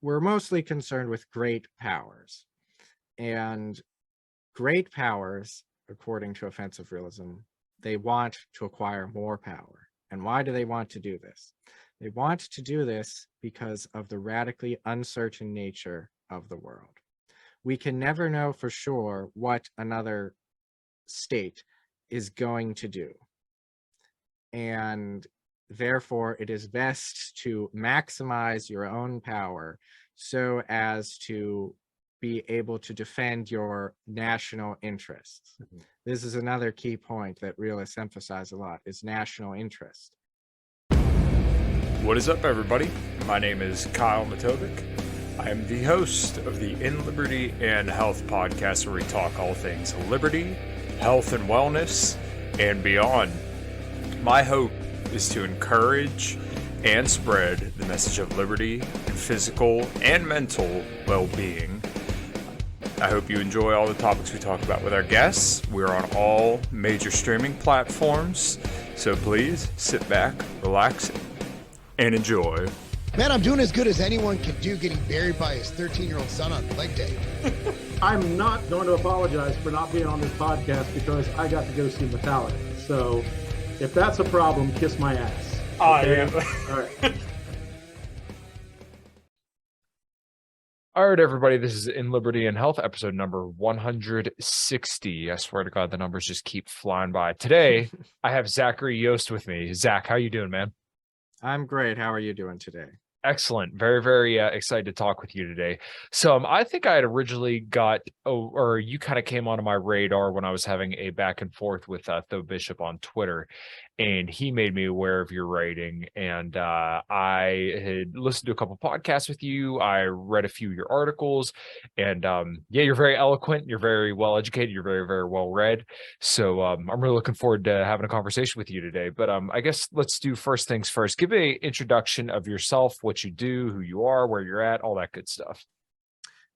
we're mostly concerned with great powers. And great powers, according to offensive realism, they want to acquire more power. And why do they want to do this? They want to do this because of the radically uncertain nature of the world. We can never know for sure what another state is going to do. And therefore, it is best to maximize your own power so as to be able to defend your national interests. This is another key point that realists emphasize a lot, is national interest. What is up, everybody? My name is Kyle Matovcik. I am the host of the In Liberty and Health podcast, where we talk all things liberty, health and wellness, and beyond. My hope is to encourage and spread the message of liberty and physical and mental well-being. I hope you enjoy all the topics we talk about with our guests. We're on all major streaming platforms, so please sit back, relax, and enjoy. Man, I'm doing as good as anyone can do getting buried by his 13-year-old son on leg day. I'm not going to apologize for not being on this podcast because I got to go see Metallica. So if that's a problem, kiss my ass. Okay? All right. All right, everybody, this is In Liberty and Health, episode number 160. I swear to God, the numbers just keep flying by. Today, I have Zachary Yost with me. Zach, how you doing, man? I'm great. How are you doing today? Excellent. Very, very excited to talk with you today. So I think I had originally or you kind of came onto my radar when I was having a back and forth with Tho Bishop on Twitter, and he made me aware of your writing. And I had listened to a couple podcasts with you. I read a few of your articles, and yeah, you're very eloquent. You're very well educated. You're very, very well read. So I'm really looking forward to having a conversation with you today. But I guess let's do first things first. Give an introduction of yourself, what you do, who you are, where you're at, all that good stuff.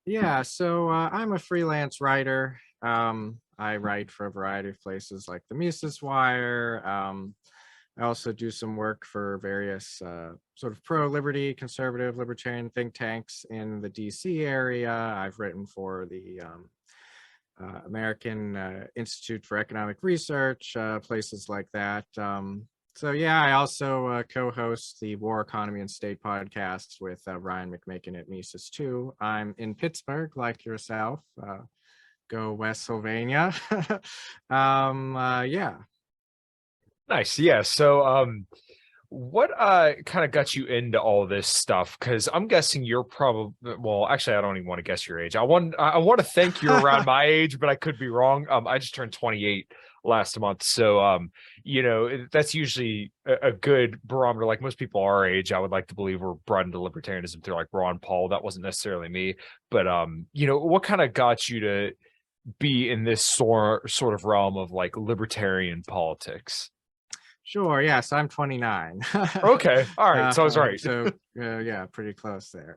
Yeah, so I'm a freelance writer. I write for a variety of places like the Mises Wire. I also do some work for various sort of pro-liberty, conservative, libertarian think tanks in the DC area. I've written for the American Institute for Economic Research, places like that. So yeah, I also co-host the War, Economy, and State podcast with Ryan McMakin at Mises too. I'm in Pittsburgh, like yourself. Go West Sylvania. Yeah. Nice. Yeah. So what kind of got you into all this stuff? Because I'm guessing you're probably, well, actually, I don't even want to guess your age. I want to think you're around my age, but I could be wrong. I just turned 28 last month, so that's usually a good barometer. Like most people our age, I would like to believe we're brought into libertarianism through like Ron Paul. That wasn't necessarily me, but what kind of got you to be in this sort of realm of like libertarian politics? Sure. Yeah. So I'm 29. Okay. All right. So I was right. So yeah, pretty close there.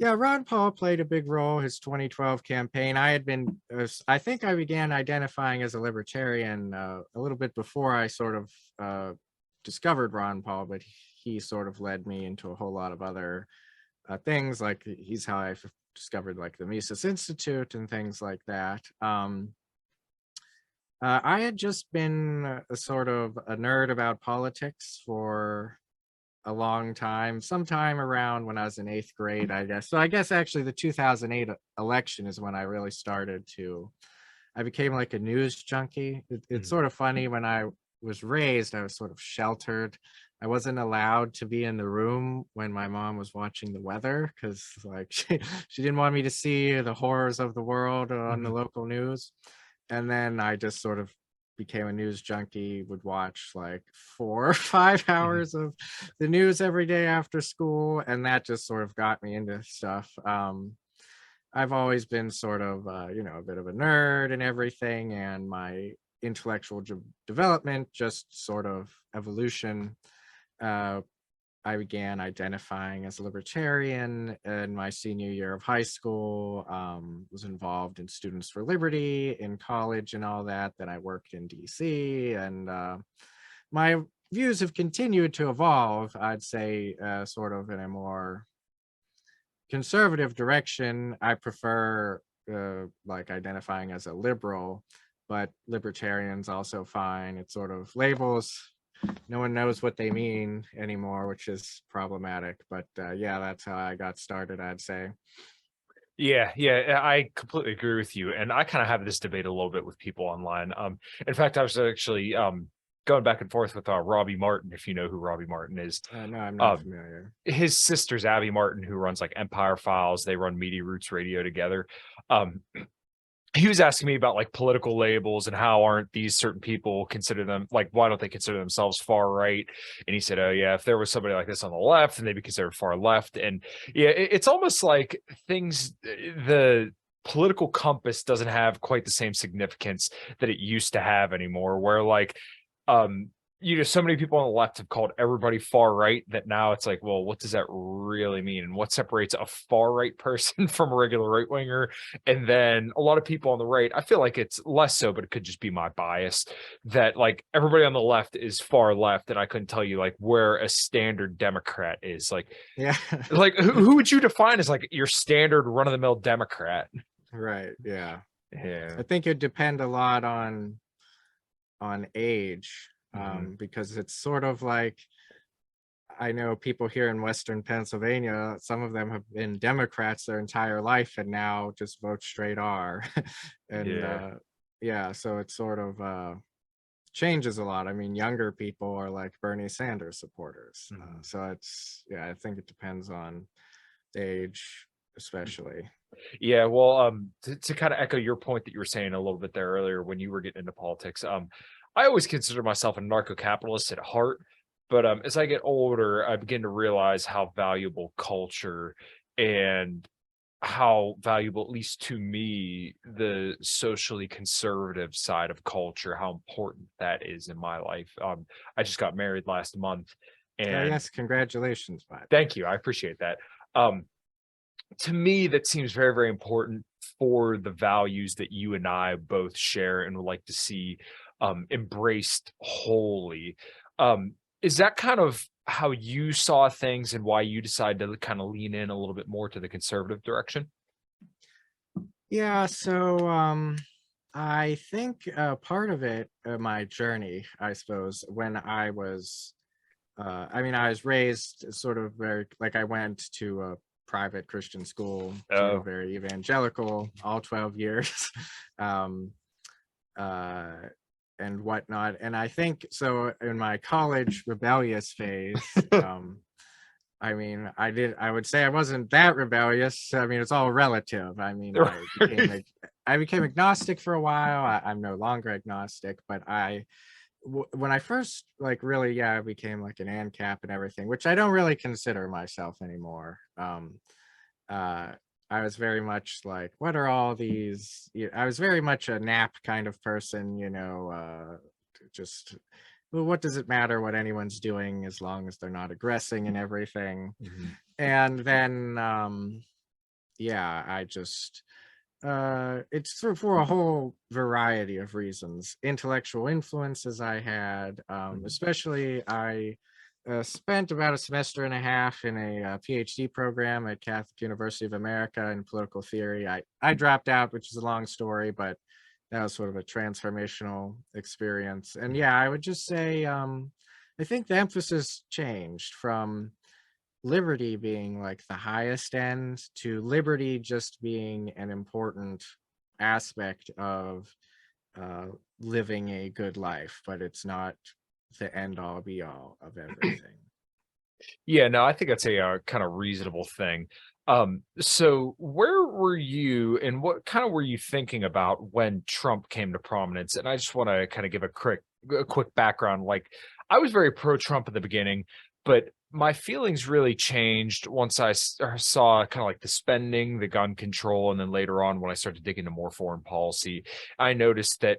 Yeah, Ron Paul played a big role. His 2012 campaign. I think I began identifying as a libertarian a little bit before I sort of discovered Ron Paul, but he sort of led me into a whole lot of other things. Like he's how I discovered like the Mises Institute and things like that. I had just been a sort of a nerd about politics for a long time, sometime around when I was in 8th grade, I guess. So I guess actually the 2008 election is when I really I became like a news junkie. It's sort of funny, when I was raised, I was sort of sheltered. I wasn't allowed to be in the room when my mom was watching the weather because like she didn't want me to see the horrors of the world on the local news. And then I just sort of became a news junkie, would watch like 4 or 5 hours of the news every day after school. And that just sort of got me into stuff. I've always been sort of, a bit of a nerd and everything. And my intellectual development, just sort of evolution. I began identifying as a libertarian in my senior year of high school, was involved in Students for Liberty in college and all that. Then I worked in DC, and my views have continued to evolve, I'd say, sort of in a more conservative direction, I prefer like identifying as a liberal, but libertarian's also fine. It's sort of labels. No one knows what they mean anymore, which is problematic. But yeah, that's how I got started, I'd say. Yeah, I completely agree with you. And I kind of have this debate a little bit with people online. In fact, I was actually going back and forth with Robbie Martin, if you know who Robbie Martin is. No, I'm not familiar. His sister's Abby Martin, who runs like Empire Files. They run Media Roots Radio together. He was asking me about like political labels and how aren't these certain people consider them, like, why don't they consider themselves far right? And he said, oh yeah, if there was somebody like this on the left, then they'd be considered far left. And yeah, it's almost like the political compass doesn't have quite the same significance that it used to have anymore, where like, so many people on the left have called everybody far right that now it's like, well, what does that really mean? And what separates a far right person from a regular right winger? And then a lot of people on the right, I feel like it's less so, but it could just be my bias that like everybody on the left is far left. And I couldn't tell you like where a standard Democrat is. Like, yeah, like who would you define as like your standard run of the mill Democrat? Right. Yeah. Yeah. I think it depend a lot on age. Because it's sort of like, I know people here in Western Pennsylvania, some of them have been Democrats their entire life and now just vote straight R. And yeah, so it sort of changes a lot. I mean, younger people are like Bernie Sanders supporters. So it's, yeah, I think it depends on the age, especially. Yeah, well, to kind of echo your point that you were saying a little bit there earlier when you were getting into politics, I always consider myself a narco-capitalist at heart, but as I get older, I begin to realize how valuable culture and how valuable, at least to me, the socially conservative side of culture, how important that is in my life. I just got married last month, and yes, congratulations, bud. Thank you. I appreciate that. To me, that seems very, very important for the values that you and I both share and would like to see embraced wholly. Is that kind of how you saw things and why you decided to kind of lean in a little bit more to the conservative direction? Yeah, so I think part of it, my journey, I suppose, when I was, I mean, I was raised sort of very, like I went to a private Christian school, sort of very evangelical, all 12 years. And whatnot. And I think so in my college rebellious phase, I mean, I would say I wasn't that rebellious. I mean, it's all relative. I mean, I became agnostic for a while. I'm no longer agnostic, but when I first like really, I became like an ANCAP and everything, which I don't really consider myself anymore. I was very much like, what are all these? I was very much a nap kind of person, just, well, what does it matter what anyone's doing as long as they're not aggressing and everything? And then, yeah, I just, it's for a whole variety of reasons. Intellectual influences I had, especially I spent about a semester and a half in a PhD program at Catholic University of America in political theory. I dropped out, which is a long story, but that was sort of a transformational experience. And yeah, I would just say, I think the emphasis changed from liberty being like the highest end to liberty just being an important aspect of living a good life, but it's not the end all be all of everything. Yeah, no, I think that's a kind of reasonable thing. So where were you and what kind of were you thinking about when Trump came to prominence? And I just want to kind of give a quick background. Like, I was very pro-Trump at the beginning, but my feelings really changed once I saw kind of like the spending, the gun control, and then later on when I started digging into more foreign policy, I noticed that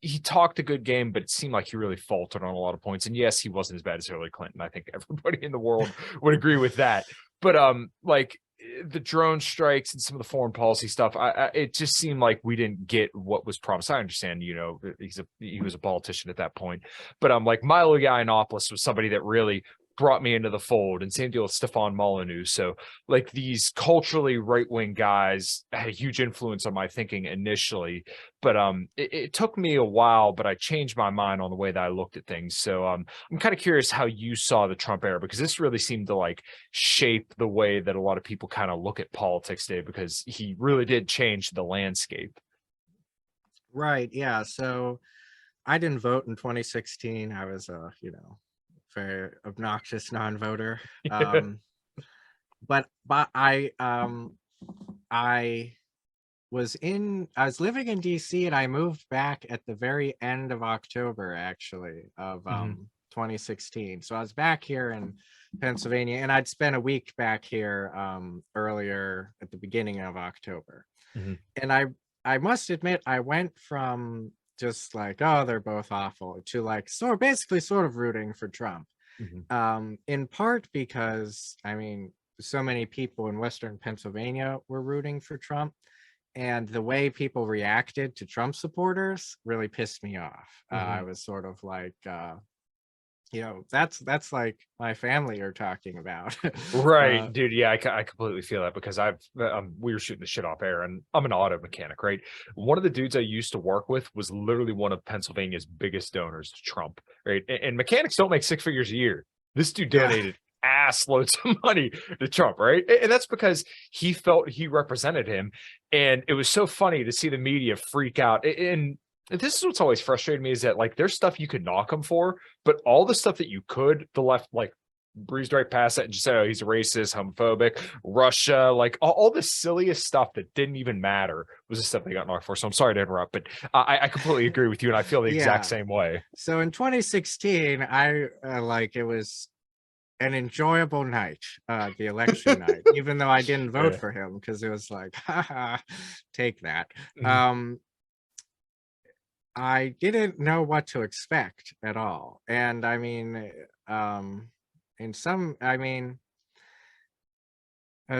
he talked a good game, but it seemed like he really faltered on a lot of points. And yes, he wasn't as bad as Hillary Clinton. I think everybody in the world would agree with that. But like the drone strikes and some of the foreign policy stuff, it just seemed like we didn't get what was promised. I understand, he was a politician at that point, but like Milo Yiannopoulos was somebody that really brought me into the fold, and same deal with Stefan Molyneux. So like these culturally right-wing guys had a huge influence on my thinking initially, but it took me a while, but I changed my mind on the way that I looked at things. So I'm kind of curious how you saw the Trump era, because this really seemed to like shape the way that a lot of people kind of look at politics today, because he really did change the landscape. Right. Yeah. So I didn't vote in 2016. I was a, very obnoxious non-voter. But I was living in DC, and I moved back at the very end of October, actually, of 2016. So I was back here in Pennsylvania, and I'd spent a week back here earlier at the beginning of October. And I must admit, I went from just like, oh, they're both awful, to like basically sort of rooting for Trump. In part because, I mean, so many people in Western Pennsylvania were rooting for Trump, and the way people reacted to Trump supporters really pissed me off. I was sort of like, that's like my family you're talking about. Right, dude. Yeah, I completely feel that, because we were shooting the shit off air, and I'm an auto mechanic, right? One of the dudes I used to work with was literally one of Pennsylvania's biggest donors to Trump, right? And mechanics don't make 6 figures a year. This dude donated ass loads of money to Trump, right? And that's because he felt he represented him. And it was so funny to see the media freak out. And this is what's always frustrated me, is that like there's stuff you could knock him for, but all the stuff that you could, the left like breezed right past that and just said, oh, he's a racist, homophobic, Russia, like all the silliest stuff that didn't even matter was the stuff they got knocked for. So I'm sorry to interrupt, but I completely agree with you, and I feel the exact same way. So in 2016, I it was an enjoyable night, the election night, even though I didn't vote for him, because it was like, haha, take that. I didn't know what to expect at all. And I mean,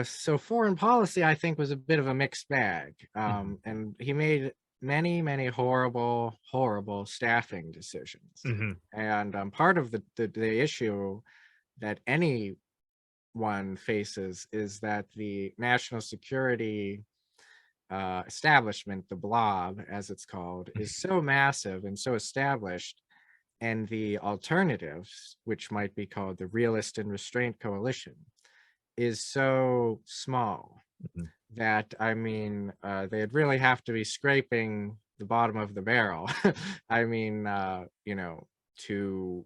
so foreign policy, I think, was a bit of a mixed bag. And he made many horrible staffing decisions. And part of the issue that anyone faces is that the national security establishment, the blob as it's called, is so massive and so established, and the alternatives, which might be called the realist and restraint coalition, is so small that, I mean, they'd really have to be scraping the bottom of the barrel. I mean, to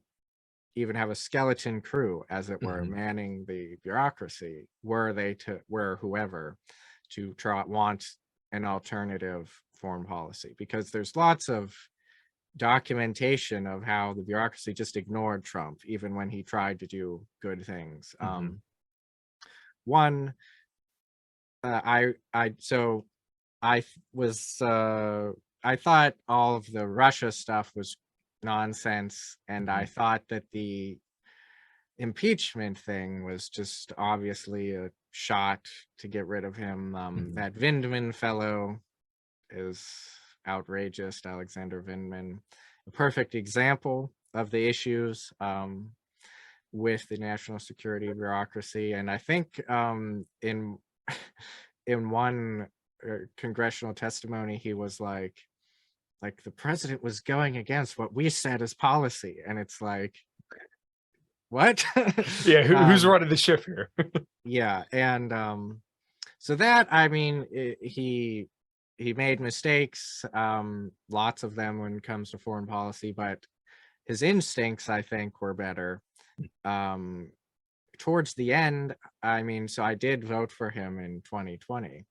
even have a skeleton crew, as it were, manning the bureaucracy, were whoever to want an alternative foreign policy, because there's lots of documentation of how the bureaucracy just ignored Trump even when he tried to do good things. I thought all of the Russia stuff was nonsense, and I thought that the impeachment thing was just obviously a shot to get rid of him. That Vindman fellow is outrageous, Alexander Vindman, a perfect example of the issues with the national security bureaucracy. And I think in one congressional testimony, he was like the president was going against what we said as policy, and it's like, what? Yeah, who's running the ship here? Yeah, and so that, I mean, he made mistakes, lots of them when it comes to foreign policy, but his instincts, I think, were better. Towards the end, I mean, so I did vote for him in 2020,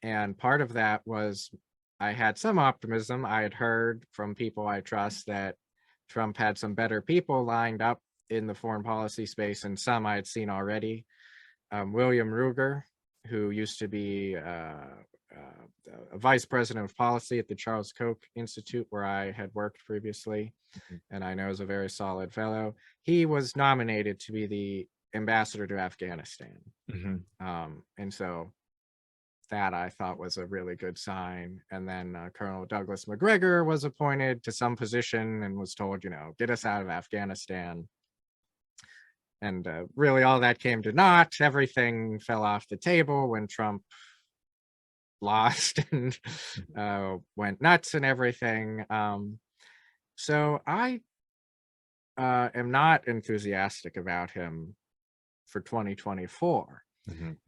and part of that was I had some optimism. I had heard from people I trust that Trump had some better people lined up in the foreign policy space, and some I had seen already. William Ruger, who used to be a vice president of policy at the Charles Koch Institute, where I had worked previously, and I know is a very solid fellow. He was nominated to be the ambassador to Afghanistan. And so that, I thought, was a really good sign. And then Colonel Douglas McGregor was appointed to some position and was told, get us out of Afghanistan. And really all that came to naught. Everything fell off the table when Trump lost and went nuts and everything. So I am not enthusiastic about him for 2024.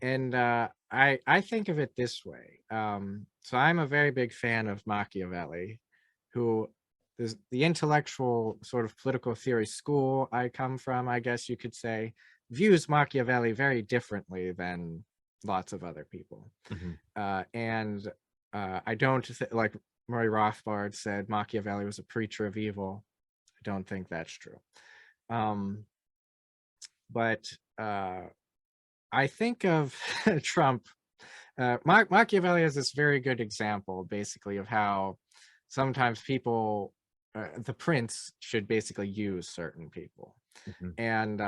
And I think of it this way. So I'm a very big fan of Machiavelli, who is the intellectual sort of political theory school I come from, I guess you could say, views Machiavelli very differently than lots of other people. And I don't like Murray Rothbard said Machiavelli was a preacher of evil. I don't think that's true. But I think of Trump, Machiavelli has this very good example basically of how sometimes people, the prince should basically use certain people. And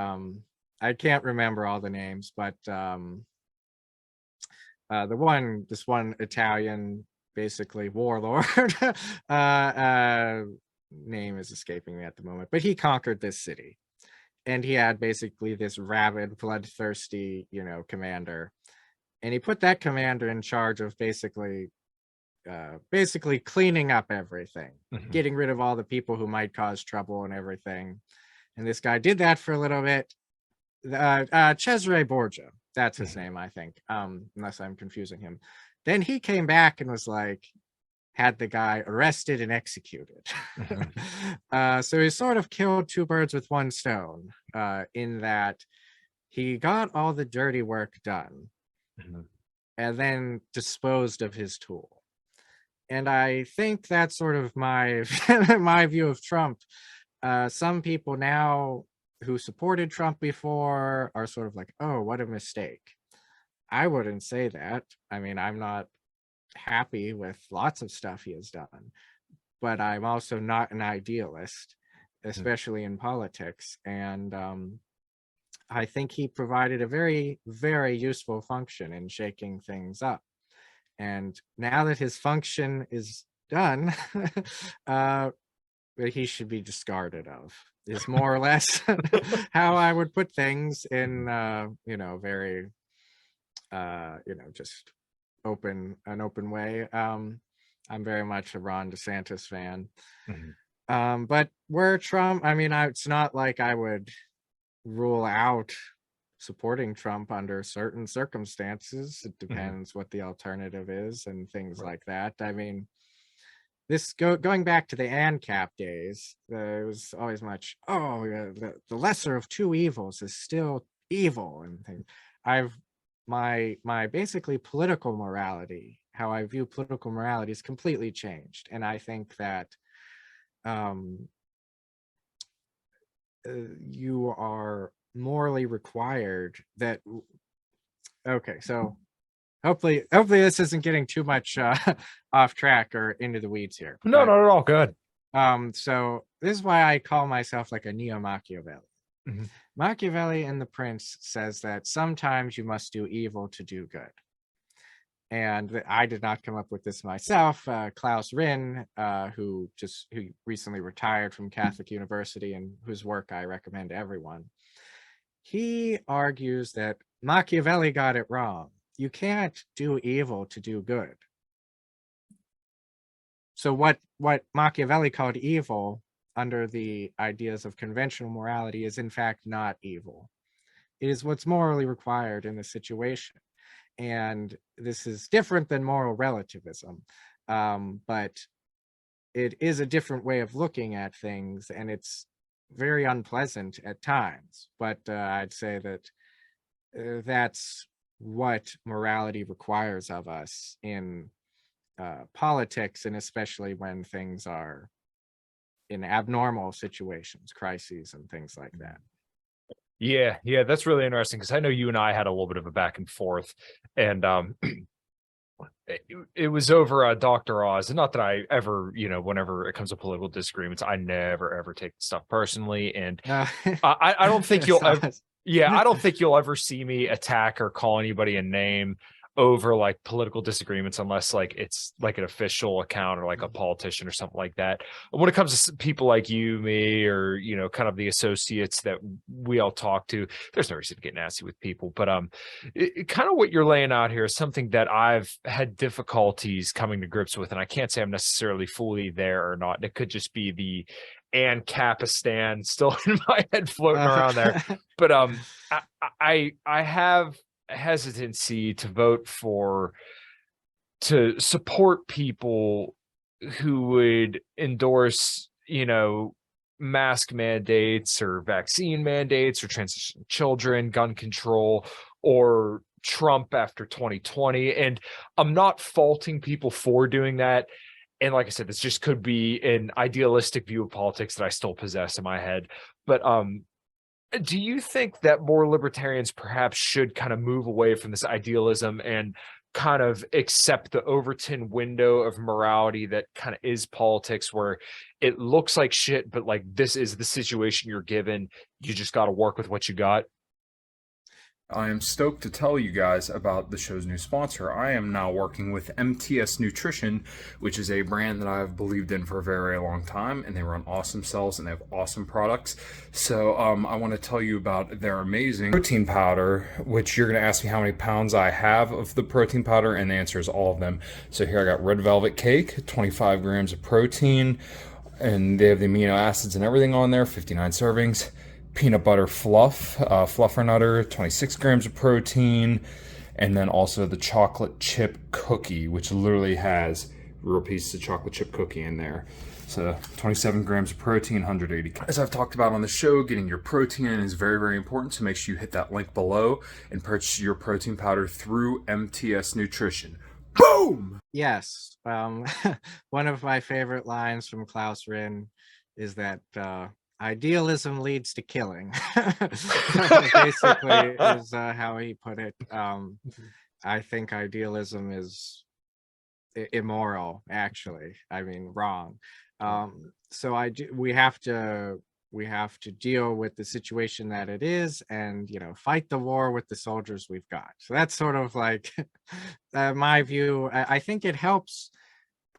I can't remember all the names, but this one Italian basically warlord name is escaping me at the moment, but he conquered this city and he had basically this rabid, bloodthirsty, commander, and he put that commander in charge of basically cleaning up everything, getting rid of all the people who might cause trouble and everything. And this guy did that for a little bit. Cesare Borgia, that's his name, I think, unless I'm confusing him. Then he came back and was like, had the guy arrested and executed. So he sort of killed two birds with one stone, in that he got all the dirty work done and then disposed of his tool. And I think that's sort of my my view of Trump. Some people now who supported Trump before are sort of like, oh, what a mistake. I wouldn't say that. I mean, I'm not happy with lots of stuff he has done, but I'm also not an idealist, especially in politics. And I think he provided a very, very useful function in shaking things up. And now that his function is done, he should be discarded of, is more or less how I would put things in, very, just an open way. I'm very much a Ron DeSantis fan. But where Trump, I mean, it's not like I would rule out supporting Trump under certain circumstances. It depends what the alternative is and things like that. I mean, this going back to the ANCAP days, it was always much, the lesser of two evils is still evil and things. My basically political morality, how I view political morality, is completely changed. And I think that you are morally required that, okay, so hopefully this isn't getting too much off track or into the weeds here. No, not at all. Good. So this is why I call myself like a neo-Machiavelli. Machiavelli in The Prince says that sometimes you must do evil to do good. And I did not come up with this myself. Klaus Rinn, who recently retired from Catholic University and whose work I recommend to everyone, he argues that Machiavelli got it wrong. You can't do evil to do good. So what Machiavelli called evil under the ideas of conventional morality is in fact not evil. It is what's morally required in the situation. And this is different than moral relativism, but it is a different way of looking at things, and it's very unpleasant at times. But I'd say that that's what morality requires of us in politics, and especially when things are in abnormal situations, crises, and things like that. Yeah, that's really interesting, because I know you and I had a little bit of a back and forth, and it was over Dr. Oz. And not that I ever, whenever it comes to political disagreements, I never ever take stuff personally, and I don't think you'll ever, I don't think you'll ever see me attack or call anybody a name. over like political disagreements unless like it's like an official account or like a politician or something like that. When it comes to people like you, me, or kind of the associates that we all talk to, there's no reason to get nasty with people. But kind of what you're laying out here is something that I've had difficulties coming to grips with, and I can't say I'm necessarily fully there or not. It could just be the Capistan still in my head floating around there. But I have hesitancy to vote to support people who would endorse mask mandates or vaccine mandates or transition children, gun control, or Trump after 2020. And I'm not faulting people for doing that. And like I said, this just could be an idealistic view of politics that I still possess in my head. But do you think that more libertarians perhaps should kind of move away from this idealism and kind of accept the Overton window of morality that kind of is politics, where it looks like shit, but like this is the situation you're given, you just got to work with what you got? I am stoked to tell you guys about the show's new sponsor. I am now working with MTS Nutrition, which is a brand that I've believed in for a very long time, and they run awesome sales and they have awesome products. So I want to tell you about their amazing protein powder, which you're going to ask me how many pounds I have of the protein powder, and the answer is all of them. So here I got red velvet cake, 25 grams of protein, and they have the amino acids and everything on there, 59 servings. Peanut butter fluff, fluffernutter, 26 grams of protein, and then also the chocolate chip cookie, which literally has real pieces of chocolate chip cookie in there. So 27 grams of protein, 180 calories. As I've talked about on the show, getting your protein in is very, very important, so make sure you hit that link below and purchase your protein powder through MTS Nutrition. Boom! Yes. One of my favorite lines from Klaus Rin is that idealism leads to killing. Basically is how he put it. I think idealism is immoral, actually. I mean, wrong. So we have to deal with the situation that it is, and fight the war with the soldiers we've got. So that's sort of like my view. I think it helps,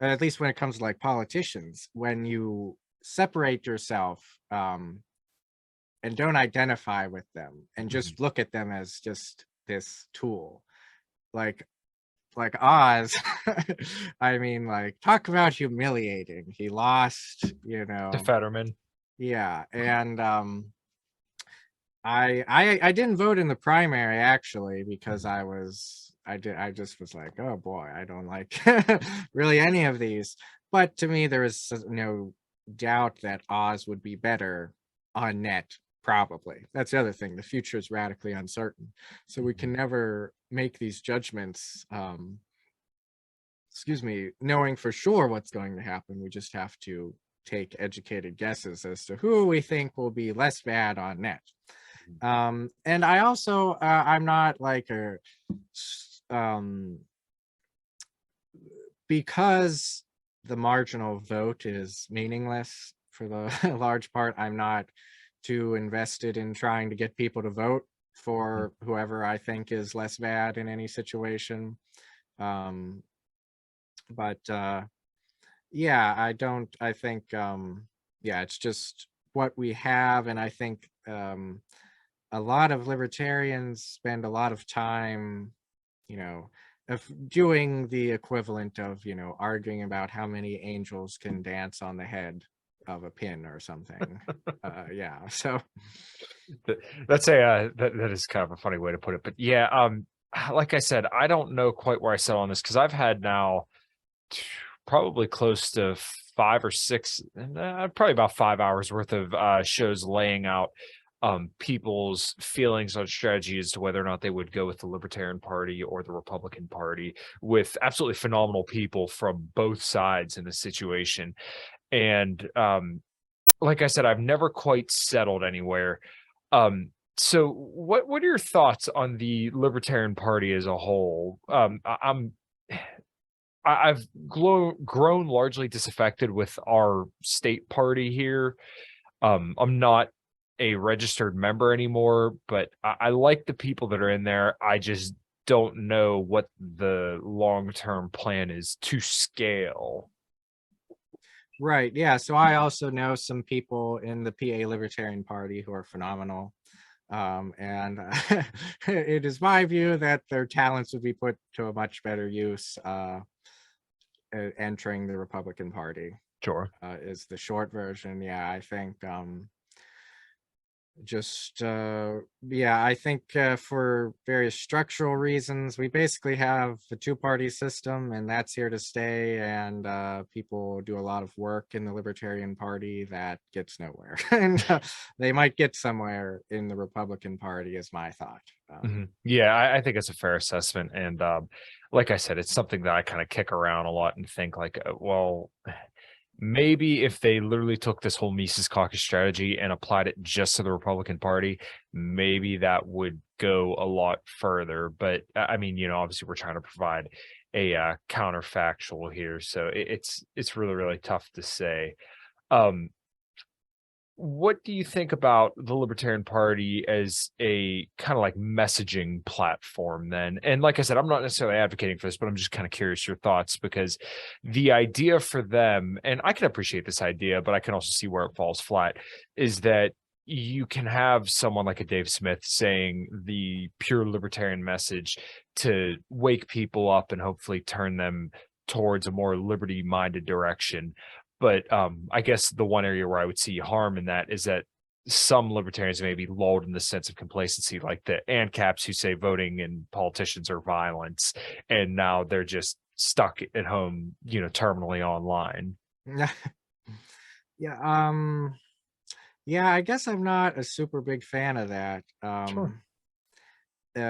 at least when it comes to like politicians, when you separate yourself and don't identify with them and just look at them as just this tool, like Oz. I mean, like, talk about humiliating. He lost, To Fetterman. Yeah. And I didn't vote in the primary, actually, because I just was like, oh boy, I don't like really any of these. But to me, there is no doubt that Oz would be better on net, probably. That's the other thing. The future is radically uncertain, so we can never make these judgments knowing for sure what's going to happen. We just have to take educated guesses as to who we think will be less bad on net. And I also I'm not like because the marginal vote is meaningless for the large part, I'm not too invested in trying to get people to vote for whoever I think is less bad in any situation. But yeah, I think yeah, it's just what we have. And I think a lot of libertarians spend a lot of time, of doing the equivalent of, arguing about how many angels can dance on the head of a pin or something. Yeah, so that's that is kind of a funny way to put it. But yeah, like I said, I don't know quite where I sit on this, because I've had now probably close to 5 or 6, probably about 5 hours worth of shows laying out people's feelings on strategy as to whether or not they would go with the Libertarian Party or the Republican Party, with absolutely phenomenal people from both sides in the situation. And like I said, I've never quite settled anywhere. So what are your thoughts on the Libertarian Party as a whole? I've grown largely disaffected with our state party here. I'm not a registered member anymore, but I like the people that are in there. I just don't know what the long-term plan is to scale. Right. Yeah. So I also know some people in the PA Libertarian Party who are phenomenal. And it is my view that their talents would be put to a much better use entering the Republican Party. Sure. Is the short version. Yeah, I think I think for various structural reasons we basically have a two-party system, and that's here to stay, and people do a lot of work in the Libertarian Party that gets nowhere. And they might get somewhere in the Republican Party is my thought. Yeah, I think it's a fair assessment, and like I said, it's something that I kind of kick around a lot and think like, well, maybe if they literally took this whole Mises Caucus strategy and applied it just to the Republican Party, maybe that would go a lot further. But I mean, obviously we're trying to provide a counterfactual here, so it's really, really tough to say. What do you think about the Libertarian Party as a kind of like messaging platform then? And like I said, I'm not necessarily advocating for this, but I'm just kind of curious your thoughts, because the idea for them, and I can appreciate this idea, but I can also see where it falls flat, is that you can have someone like a Dave Smith saying the pure libertarian message to wake people up and hopefully turn them towards a more liberty-minded direction. But I guess the one area where I would see harm in that is that some libertarians may be lulled in the sense of complacency, like the ANCAPs who say voting and politicians are violence, and now they're just stuck at home, terminally online. Yeah. Yeah, I guess I'm not a super big fan of that. Sure.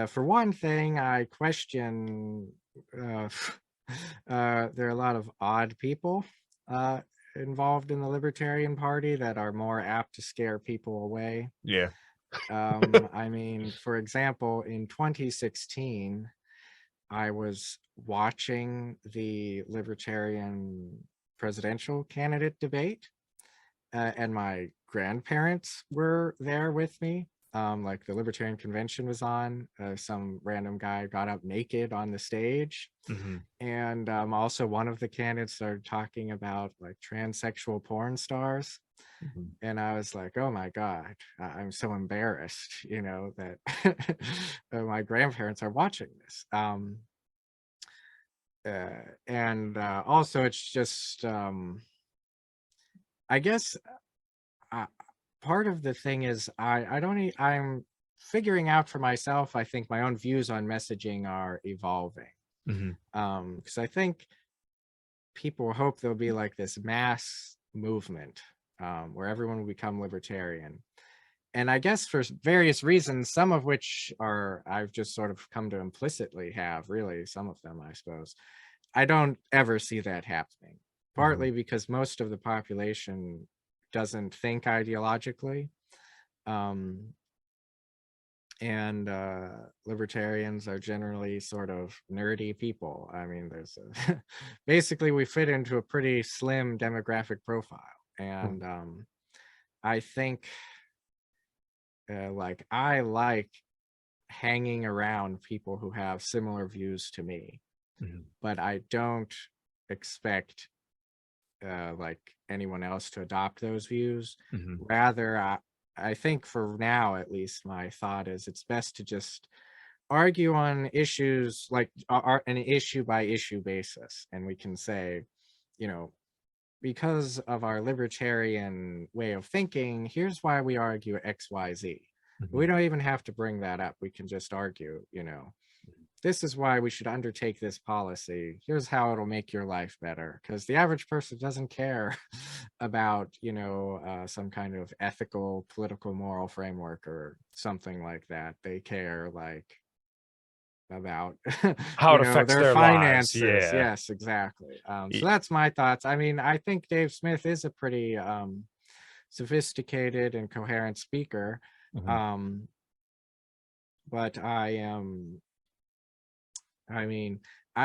For one thing, I question there are a lot of odd people involved in the Libertarian Party that are more apt to scare people away. Yeah. I mean, for example, in 2016, I was watching the Libertarian presidential candidate debate, and my grandparents were there with me. Like the Libertarian Convention was on, some random guy got up naked on the stage. And also one of the candidates started talking about like transsexual porn stars. And I was like, oh my God, I'm so embarrassed, that my grandparents are watching this. And also it's just, I guess part of the thing is I'm figuring out for myself, I think my own views on messaging are evolving. Because I think people hope there'll be like this mass movement where everyone will become libertarian. And I guess for various reasons, some of which are I've just sort of come to implicitly have, really, some of them, I suppose. I don't ever see that happening, partly because most of the population doesn't think ideologically. And libertarians are generally sort of nerdy people. I mean, there's basically we fit into a pretty slim demographic profile. And I think like I like hanging around people who have similar views to me, but I don't expect like anyone else to adopt those views. Rather, I think for now, at least, my thought is it's best to just argue on issues like an issue by issue basis. And we can say, because of our libertarian way of thinking, here's why we argue X, Y, Z. We don't even have to bring that up. We can just argue, this is why we should undertake this policy. Here's how it'll make your life better. Because the average person doesn't care about, some kind of ethical, political, moral framework or something like that. They care about how it affects their finances. lives. Yeah. Yes, exactly. So that's my thoughts. I mean, I think Dave Smith is a pretty sophisticated and coherent speaker. But I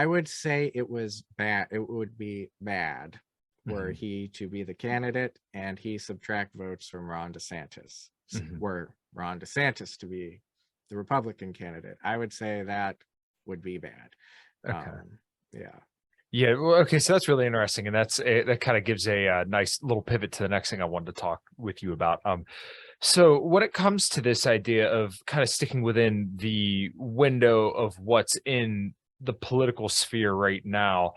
would say it would be bad were he to be the candidate and he subtract votes from Ron DeSantis. Were Ron DeSantis to be the Republican candidate, I would say that would be bad. Okay. Yeah. Yeah. Well, okay. So that's really interesting. And that kind of gives a nice little pivot to the next thing I wanted to talk with you about. So when it comes to this idea of kind of sticking within the window of what's in the political sphere right now,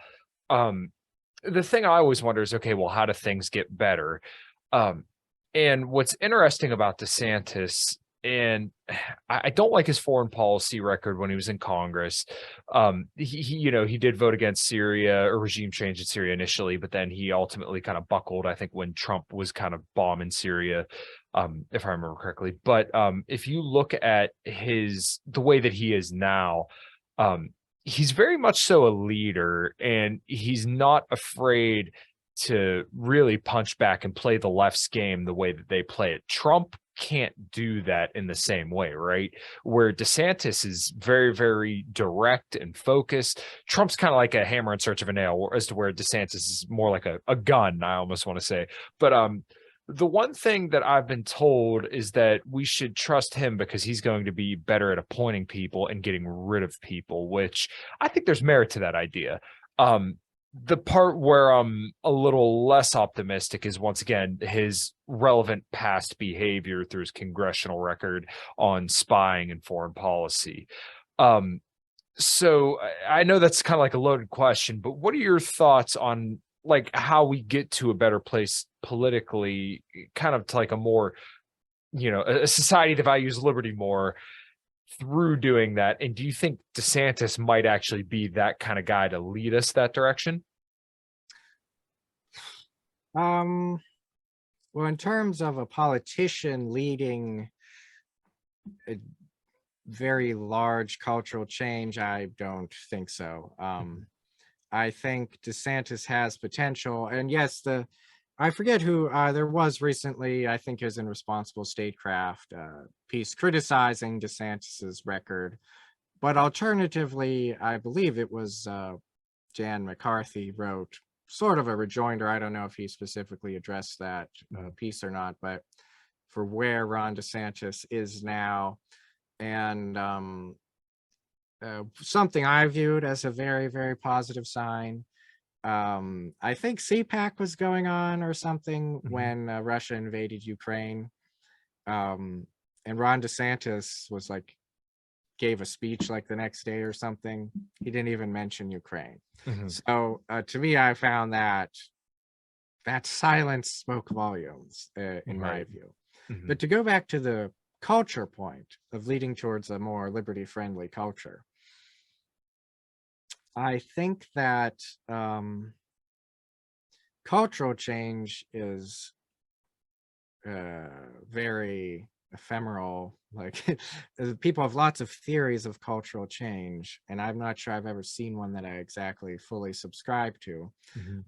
the thing I always wonder is, okay, well, how do things get better? And what's interesting about DeSantis, and I don't like his foreign policy record when he was in Congress. He did vote against Syria or regime change in Syria initially, but then he ultimately kind of buckled, I think, when Trump was kind of bombing Syria, if I remember correctly. But if you look at the way that he is now, he's very much so a leader, and he's not afraid to really punch back and play the left's game the way that they play it. Trump can't do that in the same way, right? Where DeSantis is very, very direct and focused. Trump's kind of like a hammer in search of a nail, as to where DeSantis is more like a gun, I almost want to say. But the one thing that I've been told is that we should trust him because he's going to be better at appointing people and getting rid of people, which I think there's merit to that idea. The part where I'm a little less optimistic is, once again, his relevant past behavior through his congressional record on spying and foreign policy. So I know that's kind of like a loaded question, but what are your thoughts on like how we get to a better place politically, kind of to like a more, a society that values liberty more through doing that? And do you think DeSantis might actually be that kind of guy to lead us that direction? Well, in terms of a politician leading a very large cultural change, I don't think so. I think DeSantis has potential, and yes, I forget who there was recently, I think it was in Responsible Statecraft, piece criticizing DeSantis's record, but alternatively, I believe it was Jan McCarthy wrote sort of a rejoinder. I don't know if he specifically addressed that piece or not, but for where Ron DeSantis is now, and something I viewed as a very, very positive sign. I think CPAC was going on or something when Russia invaded Ukraine. And Ron DeSantis was like, gave a speech like the next day or something. He didn't even mention Ukraine. So to me, I found that silence spoke volumes in my view. But to go back to the culture point of leading towards a more liberty-friendly culture, I think that cultural change is very ephemeral. Like people have lots of theories of cultural change, and I'm not sure I've ever seen one that I exactly fully subscribe to.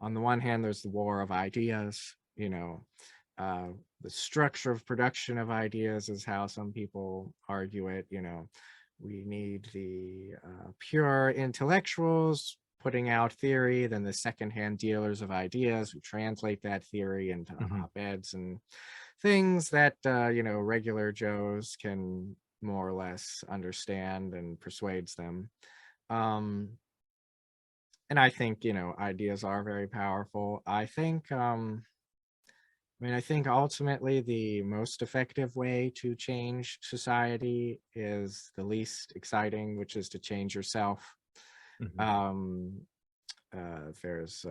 On the one hand, there's the war of ideas, the structure of production of ideas is how some people argue it. We need the pure intellectuals putting out theory, then the secondhand dealers of ideas who translate that theory into op-eds and things that regular Joes can more or less understand and persuades them. And I think ideas are very powerful. I think I think ultimately the most effective way to change society is the least exciting, which is to change yourself. There's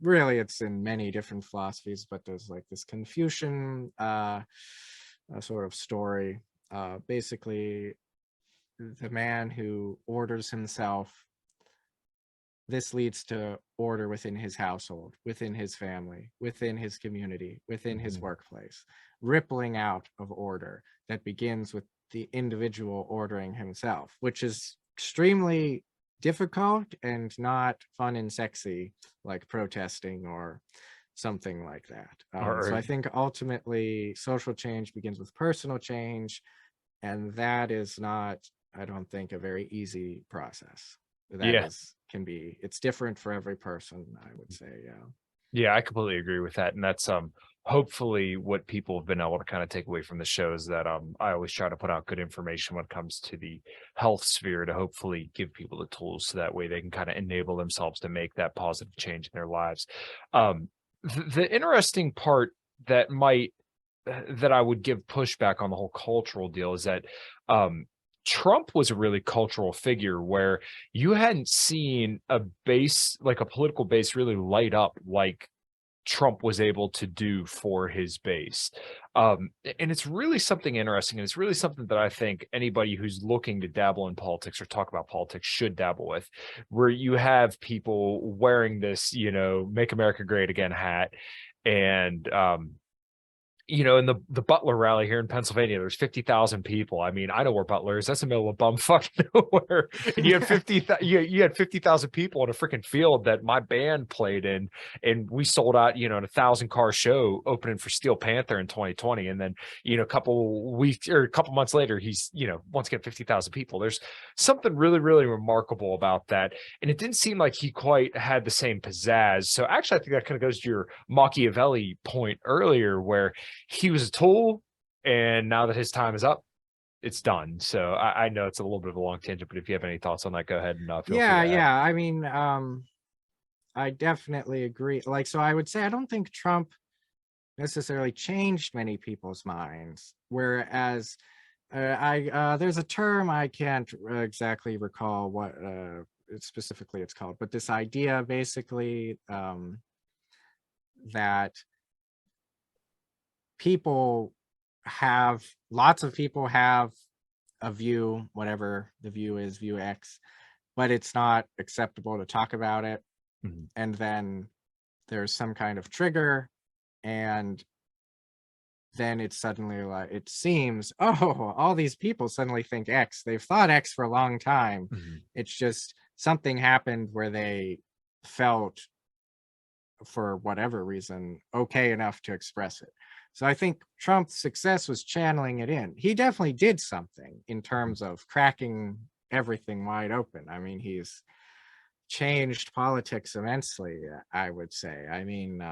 really, it's in many different philosophies, but there's like this Confucian sort of story. Basically, the man who orders himself, this leads to order within his household, within his family, within his community, within his workplace, rippling out of order that begins with the individual ordering himself, which is extremely difficult and not fun and sexy like protesting or something like that. So I think ultimately social change begins with personal change, and that is not, I don't think, a very easy process. That it's different for every person, I would say. Yeah, I completely agree with that. And that's hopefully what people have been able to kind of take away from the show is that I always try to put out good information when it comes to the health sphere to hopefully give people the tools so that way they can kind of enable themselves to make that positive change in their lives. The interesting part that I would give pushback on the whole cultural deal is that Trump was a really cultural figure where you hadn't seen a political base really light up like Trump was able to do for his base. And it's really something interesting. And it's really something that I think anybody who's looking to dabble in politics or talk about politics should dabble with, where you have people wearing this, Make America Great Again hat. And, in the Butler rally here in Pennsylvania, there's 50,000 people. I mean, I know where Butler is. That's the middle of bumfuck nowhere. And you had 50,000 people in a freaking field that my band played in, and we sold out, a 1,000-car show opening for Steel Panther in 2020. And then, a couple months later, he's, once again, 50,000 people. There's something really, really remarkable about that. And it didn't seem like he quite had the same pizzazz. So actually, I think that kind of goes to your Machiavelli point earlier, where he was a tool, and now that his time is up, it's done. So I know it's a little bit of a long tangent, but if you have any thoughts on that, go ahead and feel free to add. I mean, I definitely agree. So I would say I don't think Trump necessarily changed many people's minds, whereas there's a term I can't exactly recall what specifically it's called, but this idea basically that lots of people have a view, whatever the view is, view X, but it's not acceptable to talk about it. Mm-hmm. And then there's some kind of trigger, and then it's suddenly it seems, all these people suddenly think X. They've thought X for a long time. Mm-hmm. It's just something happened where they felt, for whatever reason, okay enough to express it. So I think Trump's success was channeling it in. He definitely did something in terms of cracking everything wide open. I mean, he's changed politics immensely, I would say. I mean,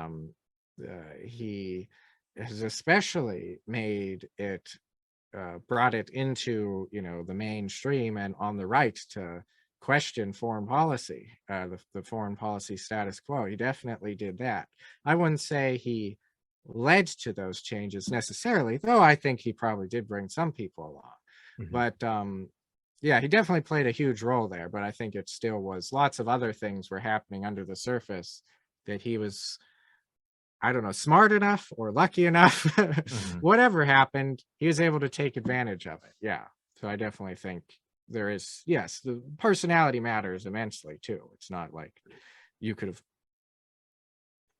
he has especially made it, brought it into, the mainstream and on the right to question foreign policy, the foreign policy status quo. He definitely did that. I wouldn't say he led to those changes necessarily, though I think he probably did bring some people along. Mm-hmm. But he definitely played a huge role there. But I think it still was lots of other things were happening under the surface that he was, I don't know, smart enough or lucky enough. Mm-hmm. Whatever happened, he was able to take advantage of it. Yeah. So I definitely think there is, yes, the personality matters immensely too. It's not like you could have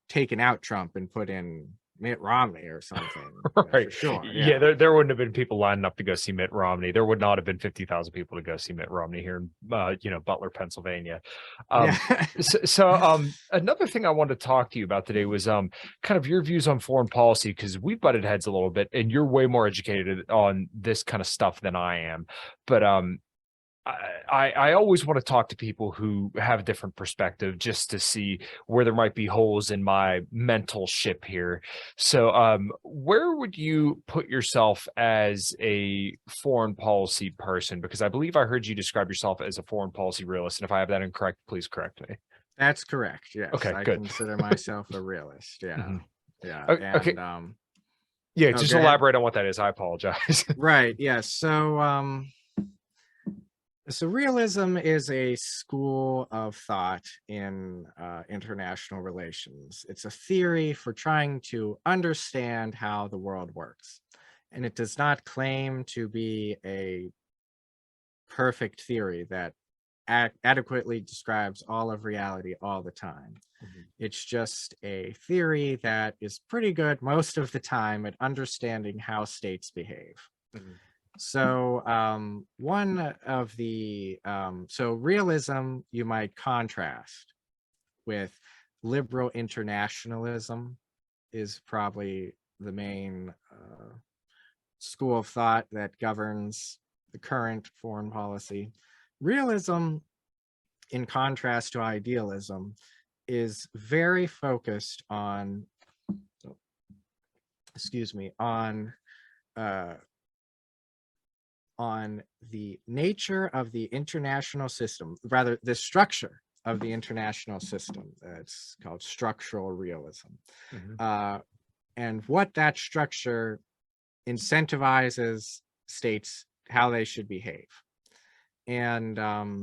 taken out Trump and put in Mitt Romney or something. Right. For sure. Yeah, there wouldn't have been people lining up to go see Mitt Romney. There would not have been 50,000 people to go see Mitt Romney here in Butler, Pennsylvania. So another thing I wanted to talk to you about today was kind of your views on foreign policy, because we've butted heads a little bit and you're way more educated on this kind of stuff than I am. But I always want to talk to people who have a different perspective just to see where there might be holes in my mental ship here. So where would you put yourself as a foreign policy person? Because I believe I heard you describe yourself as a foreign policy realist. And if I have that incorrect, please correct me. That's correct. Yes. Okay, I good. consider myself a realist. Yeah. Mm-hmm. Yeah. Okay. And, yeah, just elaborate on what that is. I apologize. Right. Yes. So realism is a school of thought in international relations. It's a theory for trying to understand how the world works. And it does not claim to be a perfect theory that adequately describes all of reality all the time. Mm-hmm. It's just a theory that is pretty good most of the time at understanding how states behave. Mm-hmm. So so realism you might contrast with liberal internationalism is probably the main school of thought that governs the current foreign policy. Realism, in contrast to idealism, is very focused on excuse me, on the nature of the international system, rather the structure of the international system. It's called structural realism. And what that structure incentivizes states how they should behave. And of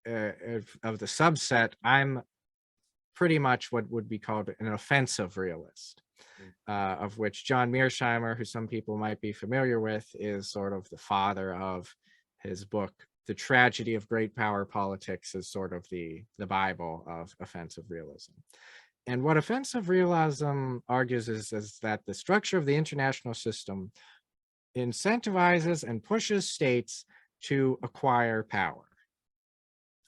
the subset, I'm pretty much what would be called an offensive realist, of which John Mearsheimer, who some people might be familiar with, is sort of the father of. His book, The Tragedy of Great Power Politics, is sort of the Bible of offensive realism. And what offensive realism argues is that the structure of the international system incentivizes and pushes states to acquire power.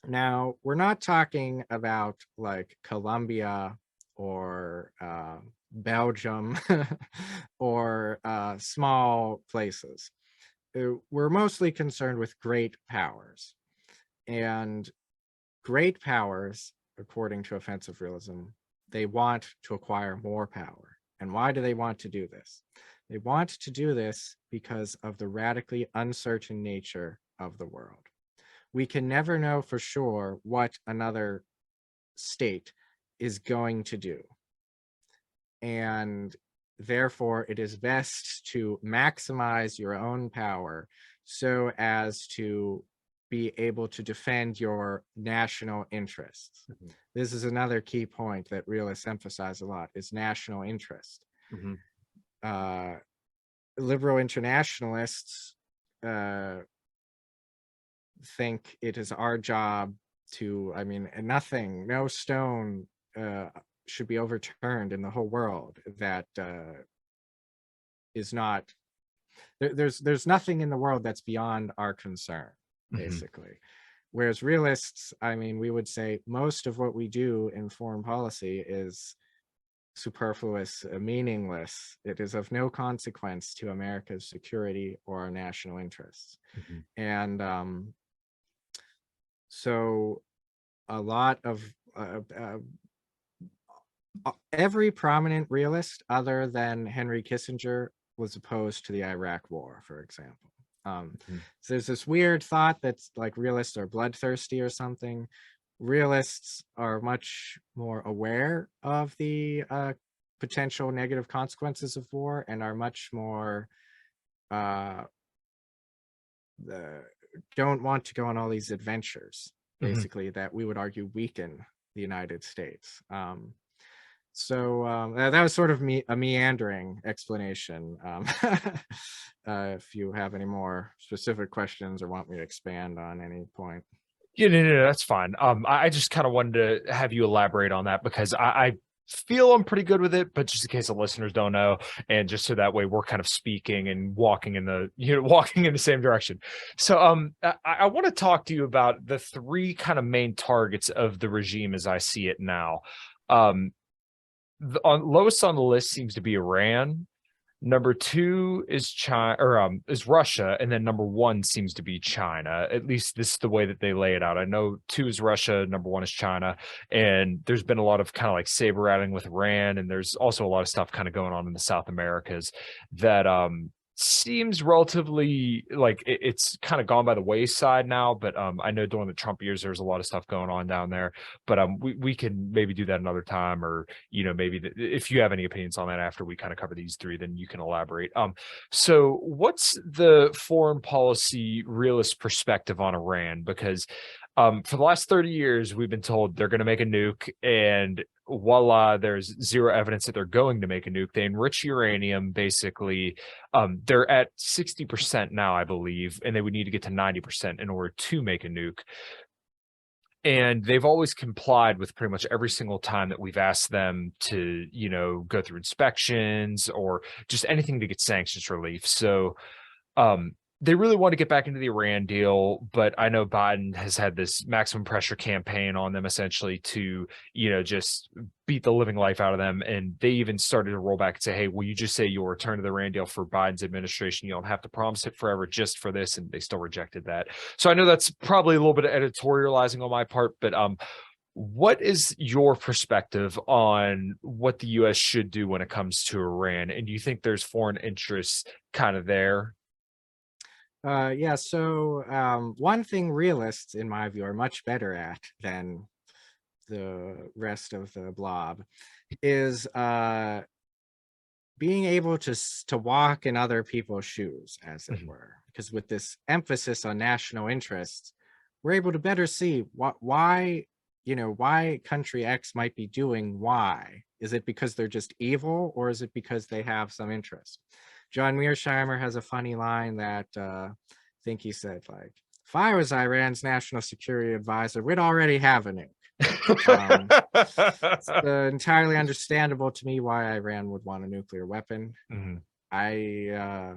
Now, we're not talking about like Colombia or Belgium or small places. We're mostly concerned with great powers. And great powers, according to offensive realism, they want to acquire more power. And why do they want to do this? They want to do this because of the radically uncertain nature of the world. We can never know for sure what another state is going to do. And therefore, it is best to maximize your own power so as to be able to defend your national interests. This is another key point that realists emphasize a lot, is national interest. Liberal internationalists think it is our job to, no stone should be overturned in the whole world that is not, there's nothing in the world that's beyond our concern, basically. Whereas realists, we would say most of what we do in foreign policy is superfluous, meaningless. It is of no consequence to America's security or our national interests. And so a lot of every prominent realist other than Henry Kissinger was opposed to the Iraq War, for example. So there's this weird thought that's like realists are bloodthirsty or something. Realists are much more aware of the potential negative consequences of war and are much more don't want to go on all these adventures, basically, that we would argue weaken the United States. So that was sort of a meandering explanation. If you have any more specific questions or want me to expand on any point. Yeah, no, that's fine. I just kind of wanted to have you elaborate on that because I feel I'm pretty good with it, but just in case the listeners don't know, and just so that way we're kind of speaking and walking in the same direction. So I want to talk to you about the three kind of main targets of the regime as I see it now. Lowest on the list seems to be Iran. Number two is China, or is Russia, and then number one seems to be China. At least this is the way that they lay it out. I know two is Russia, number one is China, and there's been a lot of kind of like saber rattling with Iran, and there's also a lot of stuff kind of going on in the South Americas that seems relatively like it's kind of gone by the wayside now. But I know during the Trump years there's a lot of stuff going on down there. But we can maybe do that another time, or maybe if you have any opinions on that after we kind of cover these three, then you can elaborate. So what's the foreign policy realist perspective on Iran? Because for the last 30 years we've been told they're going to make a nuke, and voila, there's zero evidence that they're going to make a nuke. They enrich uranium, basically. They're at 60% now, I believe, and they would need to get to 90% in order to make a nuke. And they've always complied with pretty much every single time that we've asked them to, go through inspections or just anything to get sanctions relief. So they really want to get back into the Iran deal, but I know Biden has had this maximum pressure campaign on them essentially to, just beat the living life out of them. And they even started to roll back and say, hey, will you just say you'll return to the Iran deal for Biden's administration? You don't have to promise it forever just for this. And they still rejected that. So I know that's probably a little bit of editorializing on my part, but What is your perspective on what the U.S. should do when it comes to Iran? And do you think there's foreign interests kind of there? Yeah, so one thing realists, in my view, are much better at than the rest of the blob is being able to walk in other people's shoes, as it were. Because with this emphasis on national interests, we're able to better see why, why country X might be doing Y. Is it because they're just evil, or is it because they have some interest? John Mearsheimer has a funny line that I think he said, like, if I was Iran's national security advisor, we'd already have a nuke. It's entirely understandable to me why Iran would want a nuclear weapon. I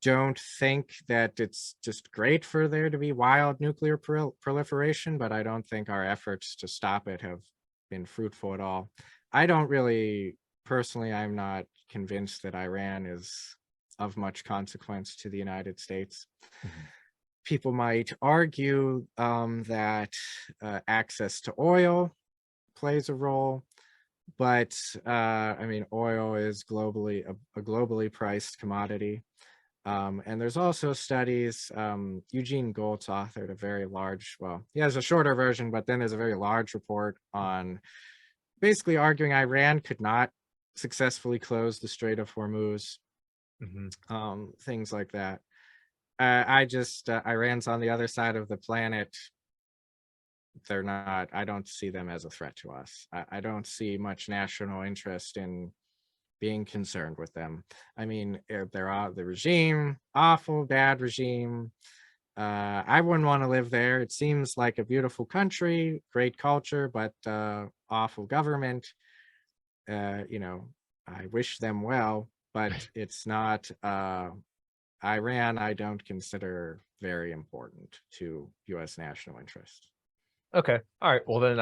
don't think that it's just great for there to be wild nuclear proliferation, but I don't think our efforts to stop it have been fruitful at all. I don't really, personally, I'm not convinced that Iran is of much consequence to the United States. People might argue that access to oil plays a role, but I mean, oil is globally a globally priced commodity. And there's also studies, Eugene Goltz authored a very large, well, he has a shorter version, but then there's a very large report on basically arguing Iran could not successfully close the Strait of Hormuz, things like that. Iran's on the other side of the planet. They're not, I don't see them as a threat to us. I don't see much national interest in being concerned with them. I mean, they're the regime, awful, bad regime. I wouldn't want to live there. It seems like a beautiful country, great culture, but awful government. I wish them well, but it's not, Iran, I don't consider very important to U.S. national interest. Okay. All right. Well, then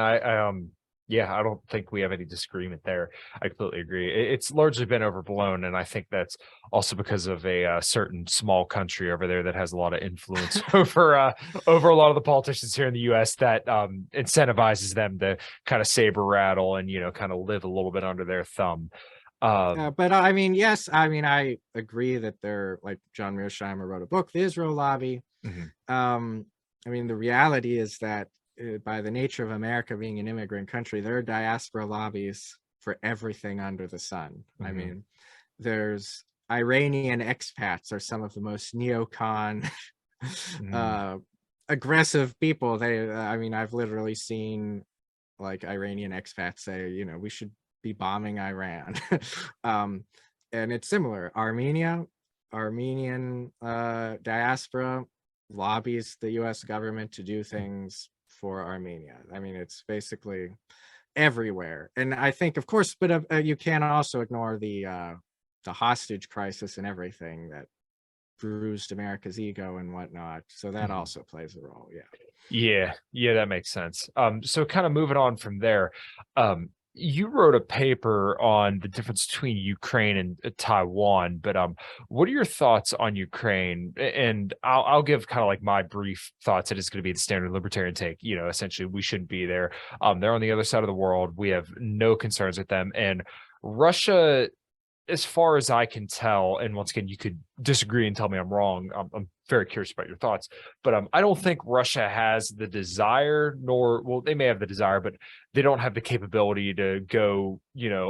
yeah, I don't think we have any disagreement there. I completely agree. It's largely been overblown, and I think that's also because of a certain small country over there that has a lot of influence over over a lot of the politicians here in the U.S. that incentivizes them to kind of saber rattle and kind of live a little bit under their thumb. But I mean, yes, I mean, I agree that they're, like, John Mearsheimer wrote a book, The Israel Lobby. I mean, the reality is that by the nature of America being an immigrant country, there are diaspora lobbies for everything under the sun. I mean, there's Iranian expats are some of the most neocon, aggressive people. I mean, I've literally seen, like, Iranian expats say, we should be bombing Iran. And it's similar. Armenian diaspora lobbies the US government to do things for Armenia. I mean, it's basically everywhere. And I think, of course, but you can't also ignore the hostage crisis and everything that bruised America's ego and whatnot. So that also plays a role. Yeah, that makes sense. So kind of moving on from there, you wrote a paper on the difference between Ukraine and Taiwan, but what are your thoughts on Ukraine? And I'll give kind of like my brief thoughts. It is going to be the standard libertarian take. Essentially, we shouldn't be there. They're on the other side of the world. We have no concerns with them. And Russia, as far as I can tell, and once again, you could disagree and tell me I'm wrong. I'm very curious about your thoughts, but I don't think Russia has the desire, well, they may have the desire, but they don't have the capability to go,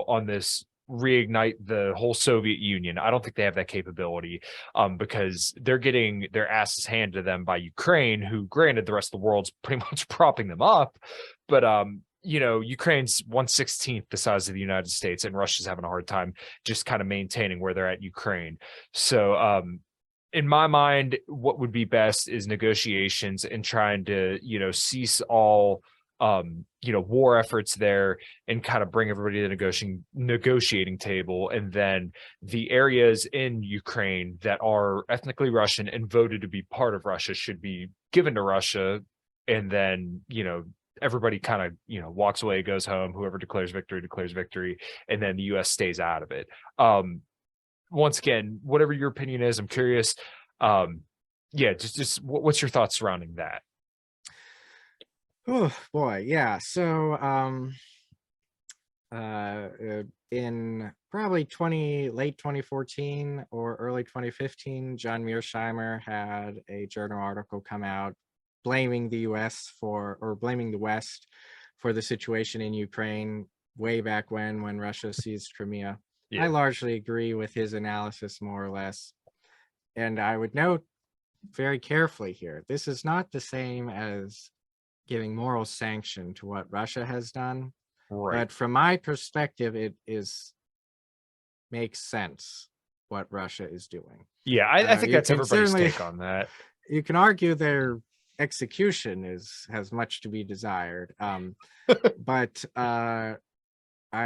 on this reignite the whole Soviet Union. I don't think they have that capability because they're getting their asses handed to them by Ukraine, who, granted, the rest of the world's pretty much propping them up, but Ukraine's 1/16 the size of the United States, and Russia's having a hard time just kind of maintaining where they're at Ukraine. So in my mind, what would be best is negotiations and trying to, cease all, war efforts there and kind of bring everybody to the negotiating table. And then the areas in Ukraine that are ethnically Russian and voted to be part of Russia should be given to Russia. And then, everybody kind of, walks away, goes home. Whoever declares victory, and then the U.S. stays out of it. Once again, whatever your opinion is, I'm curious. Just what's your thoughts surrounding that? Oh boy, yeah. So in probably late 2014 or early 2015, John Mearsheimer had a journal article come out blaming the US blaming the West for the situation in Ukraine way back when Russia seized Crimea. I Yeah. largely agree with his analysis, more or less. And I would note very carefully here, this is not the same as giving moral sanction to what Russia has done. Right. But from my perspective, it makes sense what Russia is doing. Yeah, I think You that's can everybody's certainly- take on that. You can argue their execution has much to be desired. But I